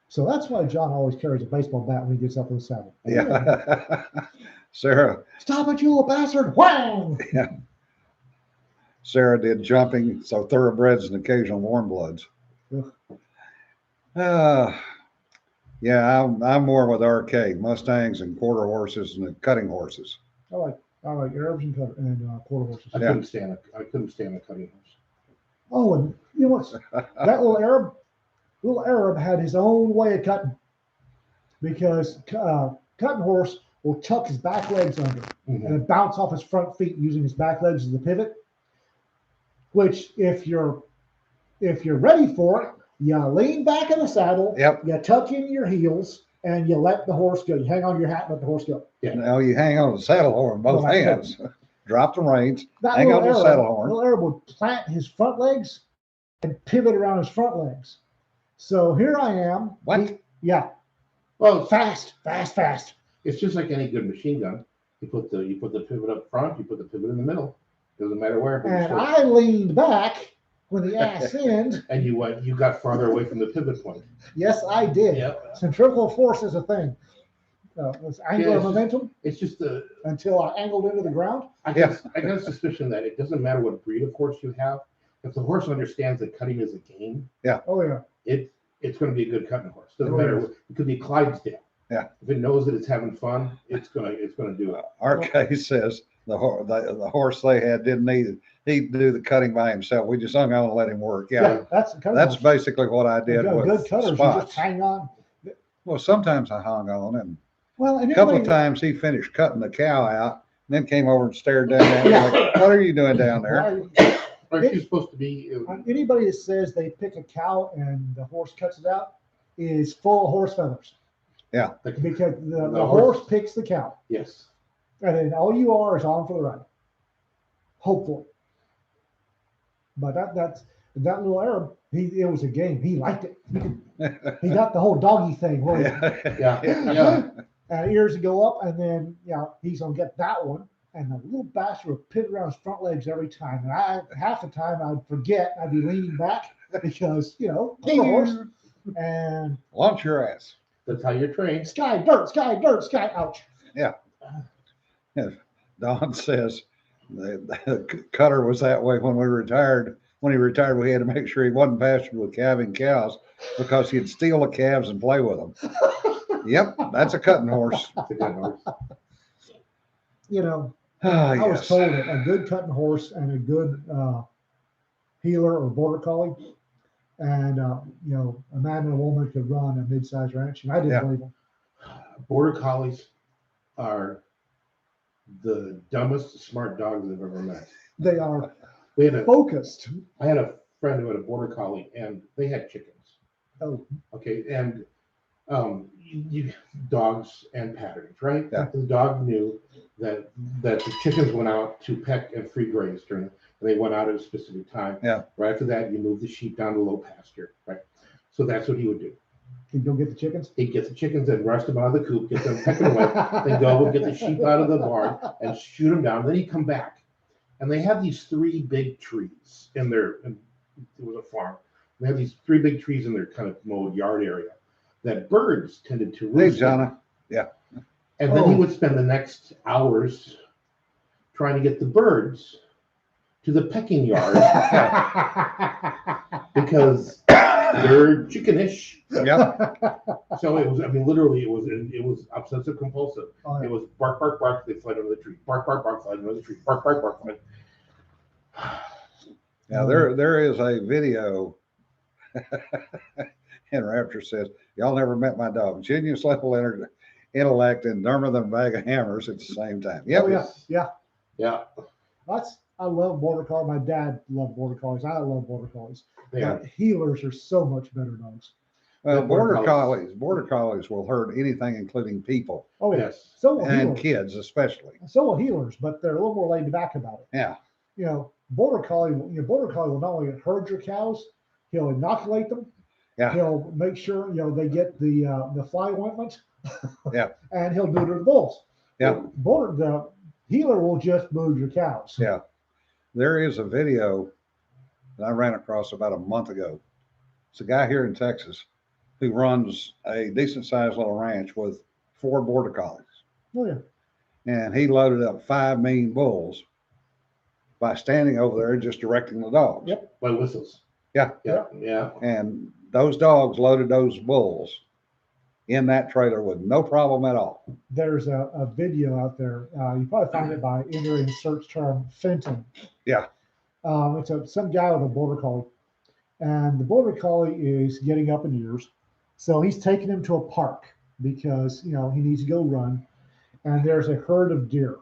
So that's why John always carries a baseball bat when he gets up in the saddle. Yeah. Sarah. Stop it, you little bastard! Whang! Yeah. Sarah did jumping, so thoroughbreds and occasional warm bloods. Yeah, I'm more with RK, Mustangs and quarter horses and cutting horses. I like Arabs and quarter horses. I couldn't stand a cutting horse. Oh, and you know what's that little Arab had his own way of cutting because cutting horse will tuck his back legs under and then bounce off his front feet using his back legs as the pivot. Which, if you're ready for it, you lean back in the saddle, Yep. you tuck in your heels, and you let the horse go. You hang on your hat and let the horse go. Yeah. Now you hang on the saddle horn both Well, hands, drop the reins, That hang on little to the saddle horn. Little Arab would plant his front legs and pivot around his front legs. So here I am. What? Yeah. Well, Fast. it's just like any good machine gun. You put the pivot up front. You put the pivot in the middle. Doesn't matter where. but And you're still- I leaned back when the ass end. And you got farther away from the pivot point. Yes, I did. Yep. Centrifugal force is a thing. It's angular it's just- momentum It's just the until I angled into the ground. I got a suspicion that it doesn't matter what breed of horse you have. If the horse understands that cutting is a game, Oh, yeah. it's going to be a good cutting horse. Doesn't Oh, matter. yeah. It could be Clydesdale. Yeah. If it knows that it's having fun, it's gonna do it. RK says the horse they had didn't need, he'd do the cutting by himself. We just hung on and let him work. Yeah. That's a That's basically what I did with good cutters. You spots. just hang on. Well, sometimes I hung on, and Well, and a couple of anybody- times he finished cutting the cow out, and then came over and stared down at me like, "What are you doing down there?" Aren't you supposed to be? Anybody that says they pick a cow and the horse cuts it out is full of horse feathers. Because the horse picks the cow, Yes. and then all you are is on for the ride. Hopefully. But that little Arab, It was a game. He liked it. He got the whole doggy thing. Where ears would go up, and then he's gonna get that one. And the little bastard would pivot around his front legs every time. And half the time I'd forget. I'd be leaning back because horse. And launch your ass. That's how you're trained. Sky, dirt, sky, dirt, sky. Ouch. Yeah. Don says the Cutter was that way when we retired. When he retired, we had to make sure he wasn't pastured with calving cows because he'd steal the calves and play with them. Yep, that's a cutting horse. That's a good horse. I was told that a good cutting horse and a good healer or border collie, and a man and a woman could run a mid-sized ranch, and I didn't believe them. Border collies are the dumbest smart dogs I've ever met. They are focused. focused. I had a friend who had a border collie, and they had chickens. Oh, Okay, and you dogs and patterns, right? Yeah. The dog knew that the chickens went out to peck and free graze during, and they went out at a specific time. Yeah. Right after that, you move the sheep down to low pasture, right? So that's what he would do. can you go get the chickens? He'd get the chickens and rush them out of the coop, get them pecking away, then go and get the sheep out of the barn and shoot them down. Then he'd come back, and they had these 3 big trees in their. It was a farm. They had these 3 big trees in their kind of mowed yard area that birds tended to Hey, roost. Jonna. Yeah. And then he would spend the next hours trying to get the birds to the pecking yard because they're chickenish. Yep. So it was, literally, it was obsessive compulsive. Oh, yeah. It was bark, bark, bark, they fled under the tree. Bark, bark, bark, fled under the tree. Bark, bark, bark, fled. Now there is a video. And Raptor says, "Y'all never met my dog. Genius level intellect and dumber than a bag of hammers at the same time." Yep. Oh, yeah. Yeah. I love border collies. My dad loved border collies. I love border collies. Yeah. But healers are so much better dogs. Well, Yeah, border collies will hurt anything, including people Oh, Yes. So will and healers. kids, especially. So will healers, but they're a little more laid back about it. Yeah. Border collie will not only herd your cows, he'll inoculate them. Yeah. He'll make sure they get the fly ointment. Yeah. And he'll do it to the bulls. Yeah. The healer will just move your cows. Yeah. There is a video that I ran across about a month ago. It's a guy here in Texas who runs a decent sized little ranch with 4 border collies. Oh yeah. And he loaded up 5 mean bulls by standing over there and just directing the dogs. Yep. By whistles. Yeah. Yeah. Yeah. And those dogs loaded those bulls in that trailer with no problem at all. There's a video out there. You probably find it by entering the search term Fenton. Yeah. It's some guy with a border collie, and the border collie is getting up in years, so he's taking him to a park because he needs to go run, and there's a herd of deer,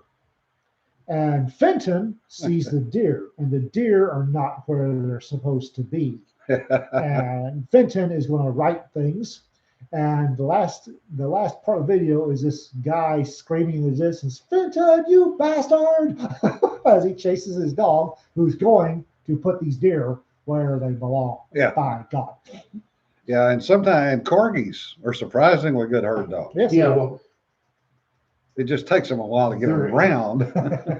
and Fenton sees the deer, and the deer are not where they're supposed to be, and Fenton is going to right things. And the last part of the video is this guy screaming in the distance, "Fenton, you bastard!" as he chases his dog, who's going to put these deer where they belong. Yeah. By God. Yeah, and sometimes corgis are surprisingly good herd dogs. Yes. Yeah. Well, It just takes them a while to get them There- around.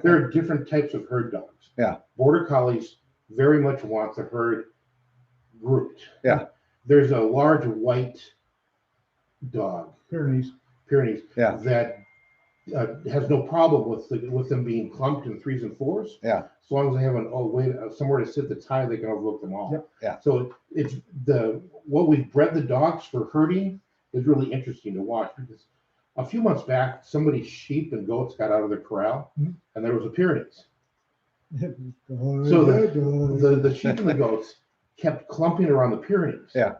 there are different types of herd dogs. Yeah. Border collies very much want the herd grouped. Yeah. There's a large white dog, Pyrenees. Pyrenees, Yeah. that has no problem with them being clumped in 3s and 4s. Yeah. As long as they have somewhere to sit that's high, they can overlook them all. Yep. Yeah. So it's what we've bred the dogs for herding is really interesting to watch because a few months back, somebody's sheep and goats got out of their corral, Mhm. and there was a Pyrenees. So the sheep and the goats kept clumping around the Pyrenees. Yeah.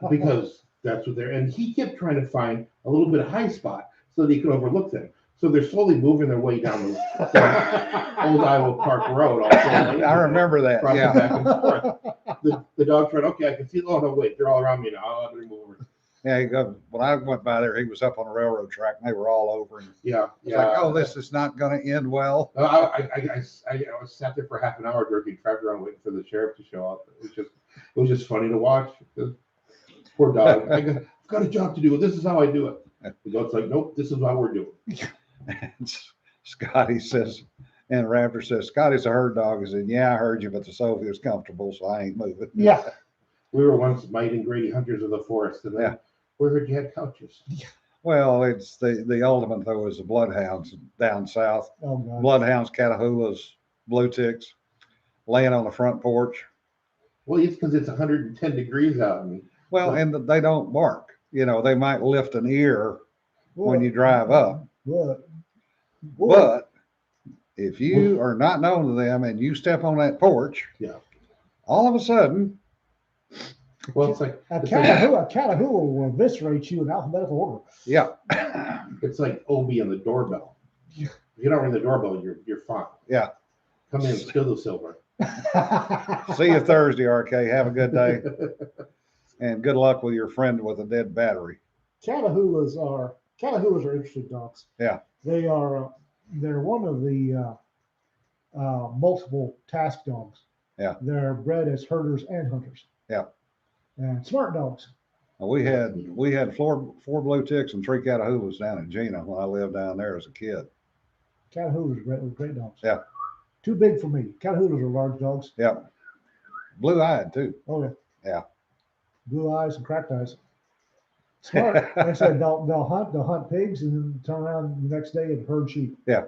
Because that's what they're, and he kept trying to find a little bit of high spot so that he could overlook them. So they're slowly moving their way down the old Iowa Park Road. I remember that. Crossing Yeah. back and forth. The dog tried, okay, I can see, oh no, wait, they're all around me now. I better move over. Yeah, when I went by there, he was up on a railroad track and they were all over him. Yeah, It's yeah. like, oh, this is not going to end well. I was sat there for half an hour directing traffic around waiting for the sheriff to show up. It was just funny to watch. Poor dog. I've got a job to do. This is how I do it. The dog's like, nope, this is how we're doing it. And Scotty says, and Raptor says, Scotty's a herd dog. He said, yeah, I heard you, but the sofa is comfortable, so I ain't moving. Yeah. We were once Mike and Grady hunters of the forest, and then Yeah. we heard you had couches. Well, it's the ultimate though is the bloodhounds down south. Oh, God. Bloodhounds, catahoulas, blue ticks, laying on the front porch. Well, it's because it's 110 degrees out. And they don't bark. You know, they might lift an ear when you drive up. But if you are not known to them and you step on that porch, yeah, all of a sudden, well, it's like a catahoula will eviscerate you in alphabetical order. Yeah. It's like Obi and the doorbell. If you don't ring the doorbell, you're fine. Yeah. Come in, steal the silver. See you Thursday, RK. Have a good day. And good luck with your friend with a dead battery. Catahoulas are interesting dogs. Yeah. They're one of the multiple task dogs. Yeah. They're bred as herders and hunters. Yeah. And smart dogs. We had four blue ticks and 3 catahoulas down in Gina when I lived down there as a kid. Catahoulas are great dogs. Yeah. Too big for me. Catahoulas are large dogs. Yeah. Blue-eyed too. Oh yeah. Yeah. Blue eyes and cracked eyes. Smart. Like I said, they'll hunt pigs and then turn around the next day and herd sheep. Yeah.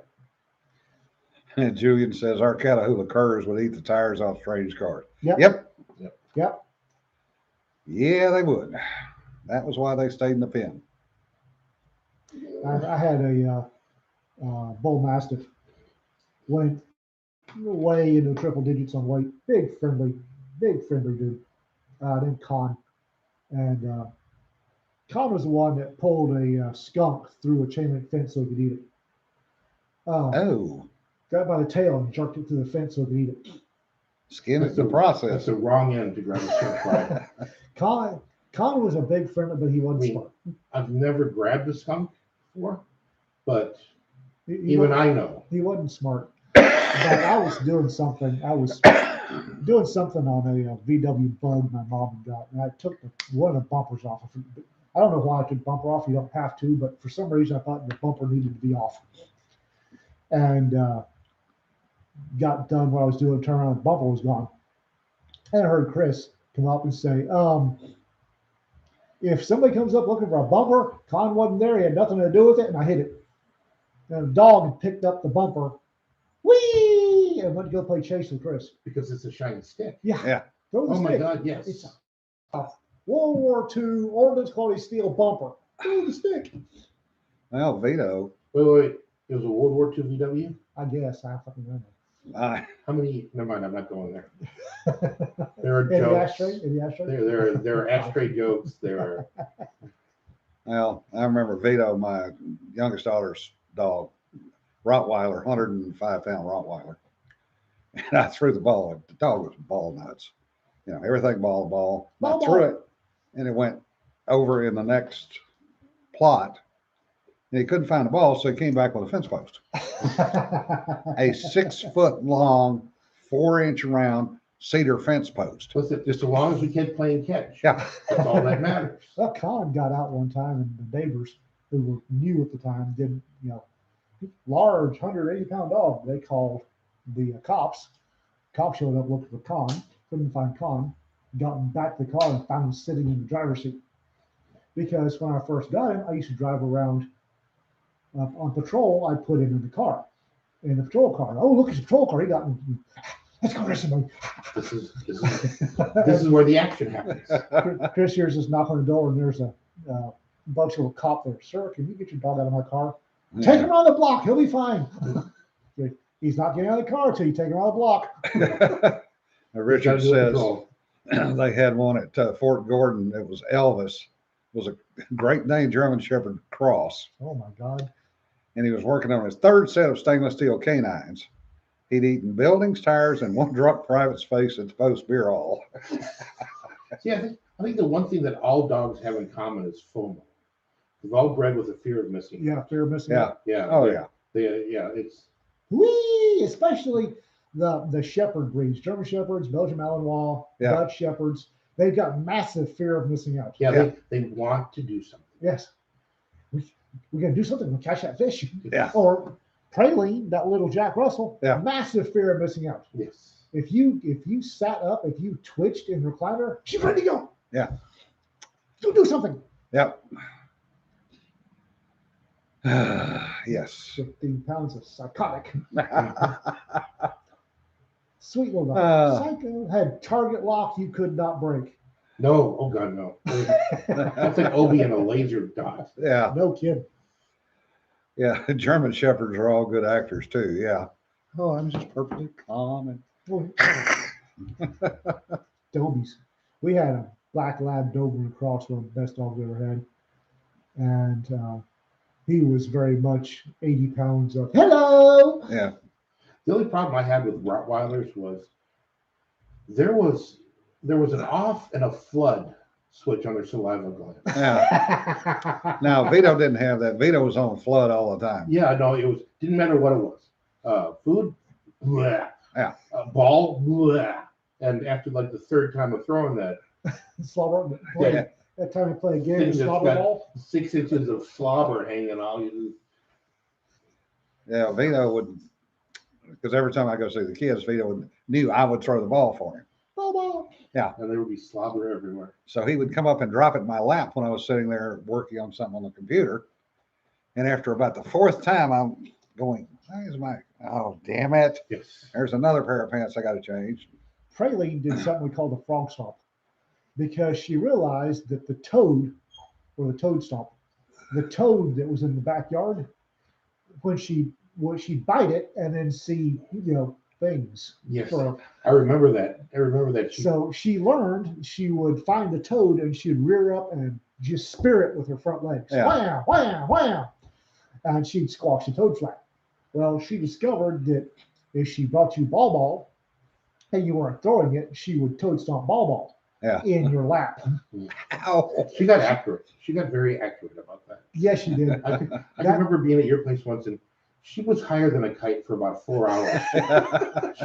And Julian says our catahoula curs would eat the tires off strange cars. Yep. Yep. Yeah, they would. That was why they stayed in the pen. I had a bull mastiff. Went way into triple digits on weight. Big friendly dude. Named Con. And Con was the one that pulled a skunk through a chain link fence so he could eat it. Oh. Got by the tail and jerked it through the fence so he could eat it. Skin is the process. That's the wrong end to grab a skunk by. Con was a big friend, but he wasn't smart. I've never grabbed a skunk before, but I know. He wasn't smart. But I was doing something. I was doing something on a VW Bug my mom got, and I took one of the bumpers off. I don't know why I took the bumper off. You don't have to, but for some reason I thought the bumper needed to be off. And got done what I was doing, turned around, the bumper was gone. And I heard Chris come up and say, if somebody comes up looking for a bumper, Con wasn't there, he had nothing to do with it, and I hit it. And the dog had picked up the bumper, whee, and went to go play chase with Chris. Because it's a shiny stick. Yeah. Throw the Oh stick. my God, yes. It's a World War II ordnance quality steel bumper. Throw the stick. Well, Vito. Wait. It was a World War II VW? I guess. I fucking remember. How many? Never mind. I'm not going there. There are In jokes. the ashtray? There are ashtray jokes. There are. Well, I remember Vito, my youngest daughter's dog, Rottweiler, 105-pound Rottweiler. And I threw the ball. The dog was ball nuts. You know, everything ball. I threw it, and it went over in the next plot. And he couldn't find the ball, so he came back with a fence post. A 6-foot-long, 4-inch round cedar fence post. Was it just as long as we kept playing catch? Yeah. That's all that matters. Well, Con got out one time, and the neighbors who were new at the time didn't, large 180-pound dog. They called the cops. Cops showed up looking for Con, couldn't find Con, got him back to the car and found him sitting in the driver's seat. Because when I first got him, I used to drive around on patrol. I put him in the car, in the patrol car. Oh, look, it's a patrol car. He got me. Let's go arrest somebody. This is where the action happens. Chris hears us knock on the door, and there's a bunch of a cop there. Sir, can you get your dog out of my car? Take him around the block. He'll be fine. He's not getting out of the car until you take him around the block. Richard says they had one at Fort Gordon. It was Elvis. It was a Great Dane German Shepherd cross. Oh my God. And he was working on his 3rd set of stainless steel canines. He'd eaten buildings, tires, and one drunk private space at the Post Beer Hall. See, I think the one thing that all dogs have in common is FOMO. We've all bred with a fear of missing. Yeah, fear of missing Yeah. out. Yeah. Oh, yeah. Yeah. It's Whee! Especially the shepherd breeds, German shepherds, Belgian Malinois, Yeah. Dutch shepherds. They've got massive fear of missing out. yeah. They want to do something. Yes. We're going to do something. We'll catch that fish. Yeah. Or Praline, that little Jack Russell, Yeah. massive fear of missing out. Yes. If you sat up, if you twitched in recliner, she's ready to go. Yeah. Go do something. Yep. Yes. 15 pounds of psychotic. Sweet little psycho. Had target lock you could not break. No. Oh God, no. That's like Obi and a laser dot. Yeah. No kid. Yeah. German shepherds are all good actors too. Yeah. Oh, I'm just perfectly calm and Dobies. We had a black lab Doberman cross, one of the best dogs we ever had. And he was very much 80 pounds of hello. yeah. The only problem I had with Rottweilers was there was an off and a flood switch on their saliva gland. Yeah. Now Vito didn't have that. Vito was on flood all the time. Yeah, no, didn't matter what it was. Food, bleh. Yeah. Ball, bleh. And after like the third time of throwing that, Slobber. Yeah. That time we played a game Thing of that's slobber got- ball. 6 inches of slobber hanging out. Yeah. Vito would, because every time I go see the kids, knew I would throw the ball for him. Ball. And there would be slobber everywhere. So he would come up and drop it in my lap when I was sitting there working on something on the computer. And after about the fourth time, I'm going, where's my, oh, damn it. Yes. There's another pair of pants I got to change. Praline did something we called the frog stomp because she realized that the toad stomp, the toad that was in the backyard, when she'd bite it and then see, things. Yes. For, I remember that. so she learned she would find the toad and she'd rear up and just spear it with her front legs. Yeah. Wham, wham, wham. And she'd squash the toad flat. Well, she discovered that if she brought you ball and you weren't throwing it, she would toad stomp ball Yeah. in your lap. Ow. She got accurate. She got very accurate about that. Yes, she did. I can remember being at your place once, and she was higher than a kite for about 4 hours.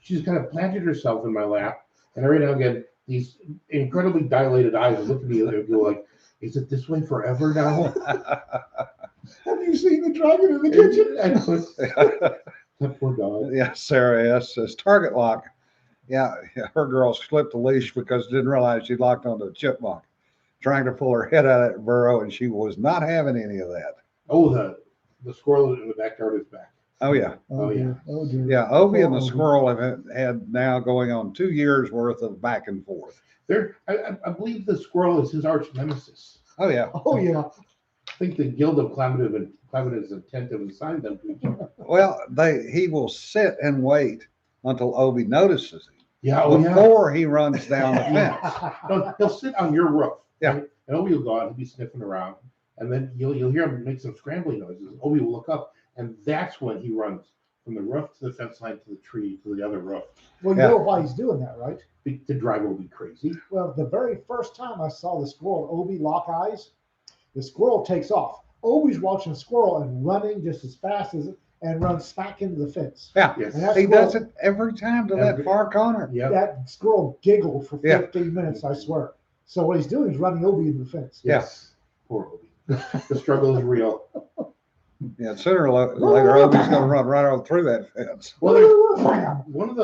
She just kind of planted herself in my lap, and every now and again, these incredibly dilated eyes would look at me and go like, "Is it this way forever now?" Have you seen the dragon in the kitchen? That poor dog. Yeah, Sarah S. says target lock. Yeah, her girl slipped the leash because didn't realize she locked onto a chipmunk, trying to pull her head out of that burrow, and she was not having any of that. Oh, the squirrel in the backyard is back. Oh yeah, Oh, dear. Oh dear. yeah. Obi and the Obi. squirrel have had now going on 2 years worth of back and forth. I believe the squirrel is his arch nemesis. Oh yeah. Oh yeah. I think the Guild of Calamitous Intent have assigned them to each other. Well, he will sit and wait until Obi notices him Yeah, oh yeah. before he runs down the fence. No, he'll sit on your roof. Yeah. Right? And Obi will go out and be sniffing around. And then you'll hear him make some scrambling noises. Obi will look up, and that's when he runs from the roof to the fence line to the tree to the other roof. Well, you Yeah. know why he's doing that, right? The drive will be crazy. Well, the very first time I saw the squirrel and Obi lock eyes, the squirrel takes off. Obi's watching the squirrel and running just as fast as it and runs smack into the fence. Yeah, Yes. And that he squirrel, does it every time to that Every- far corner. Yep. that squirrel giggled for Yeah. 15 minutes, I swear. So what he's doing is running Obi into the fence. Yes. Poor Obi. The struggle is real. Yeah, sooner or later, Obi's going to run right on through that fence. Well, there's Wham! one of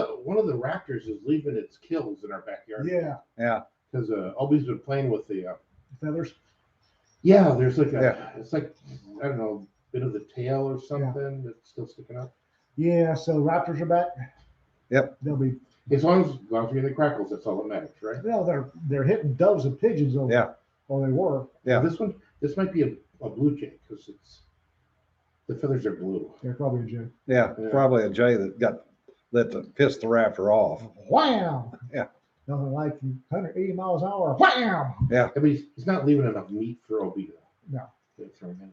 the raptors is leaving its kills in our backyard. Yeah, Yeah, Because Obi's been playing with the. feathers. Yeah, there's like Yeah. it's like, I don't know, bit of the tail or something that's still sticking up. Yeah, so raptors are back. Yep. They'll be As long as you're getting the crackles, that's all that matters, right? well, they're hitting doves and pigeons over. Yeah. Or they were. Yeah. This might be a blue jay because the feathers are blue. They're probably a joke. yeah, Yeah. probably a jay that pissed the raptor off. Wham! Yeah. Nothing like 180 miles an hour. Wham! Yeah. I mean, he's not leaving enough meat for Obi to No. get thrown anyways.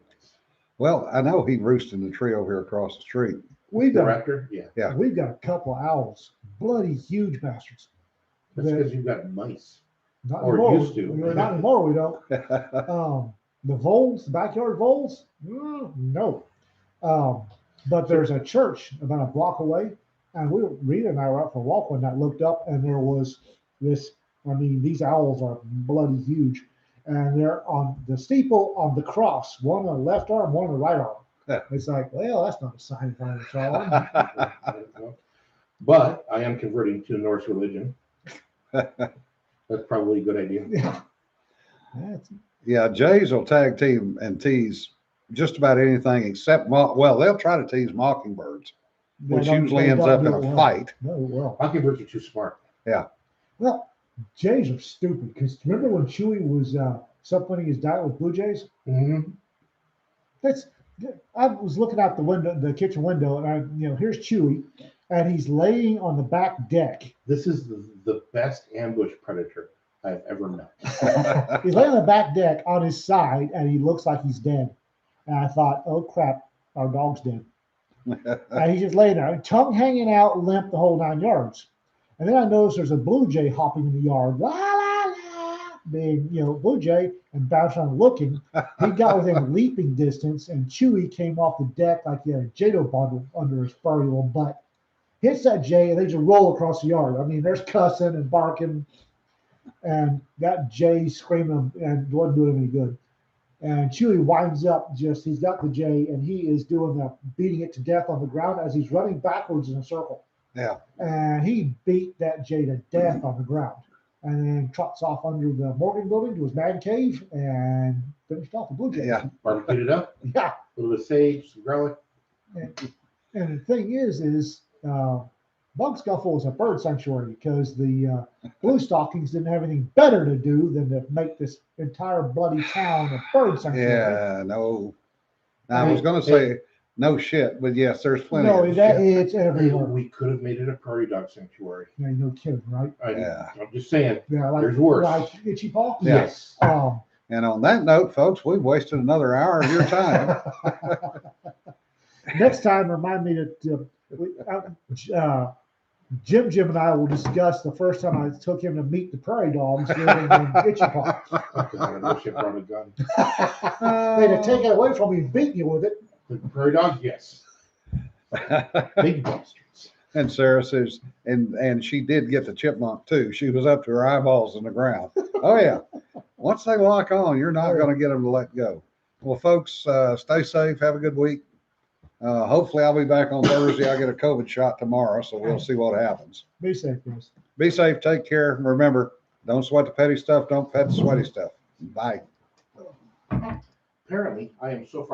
Well, I know he roosted in the tree over here across the street. We've The got raptor, yeah. Yeah. we've got a couple of owls, bloody huge bastards. That's that- because you've got mice. Not Or anymore. used to. Not anymore. We don't. The voles, the backyard voles, no. But there's a church about a block away, and Rita and I were out for a walk one night. Looked up, and there was this. I mean, these owls are bloody huge, and they're on the steeple on the cross. One on the left arm, one on the right arm. It's like, well, that's not a sign of fire alarm. But I am converting to Norse religion. That's probably a good idea. Yeah. Yeah, Jays will tag team and tease just about anything except, well, they'll try to tease mockingbirds, which usually ends up in a fight. No, well. Mockingbirds are too smart. Yeah. Well, Jays are stupid because remember when Chewy was supplementing his diet with Blue Jays? Mm-hmm. I was looking out the window, the kitchen window, and here's Chewy, and he's laying on the back deck. This is the best ambush predator I've ever met. He's laying on the back deck on his side, and he looks like he's dead. And I thought, oh crap, our dog's dead. And he's just laying there, tongue hanging out, limp the whole 9 yards. And then I noticed there's a blue jay hopping in the yard, la la la, being blue jay, and bouncing around looking. He got within leaping distance, and Chewy came off the deck like he had a Jado bundle under his furry little butt. Hits that jay, and they just roll across the yard. I mean, there's cussing and barking. And that jay screaming and wasn't doing him any good. And Chewy winds up he's got the jay and he is beating it to death on the ground as he's running backwards in a circle. Yeah. And he beat that jay to death on the ground and then trots off under the Morgan building to his man cave and finished off the blue jay. Yeah. Barbecued it up. Yeah. A little bit of sage, some garlic. And the thing is Bug Scuffle is a bird sanctuary because the Blue Stockings didn't have anything better to do than to make this entire bloody town a bird sanctuary. Yeah, no. I was going to say no shit, but yes, there's plenty No, of that shit. it's everywhere. We could have made it a prairie dog sanctuary. Yeah, no kidding, right? I'm just saying. Yeah, There's worse. Like Itchy Paw? Yeah. Yes. And on that note, folks, we've wasted another hour of your time. Next time, remind me that JimJim and I will discuss the first time I took him to meet the prairie dogs living in Itchy Paw. I wish I brought a gun. They'd have taken it away from me and beaten you with it. The prairie dog, yes. Big bastards. And Sarah says, and she did get the chipmunk too. She was up to her eyeballs in the ground. Oh yeah. Once they lock on, you're not going to get them to let go. Well, folks, stay safe. Have a good week. Hopefully I'll be back on Thursday. I'll get a COVID shot tomorrow, so we'll see what happens. Be safe, guys. Be safe. Take care. And remember, don't sweat the petty stuff. Don't pet the sweaty stuff. Bye. Apparently, I am so far.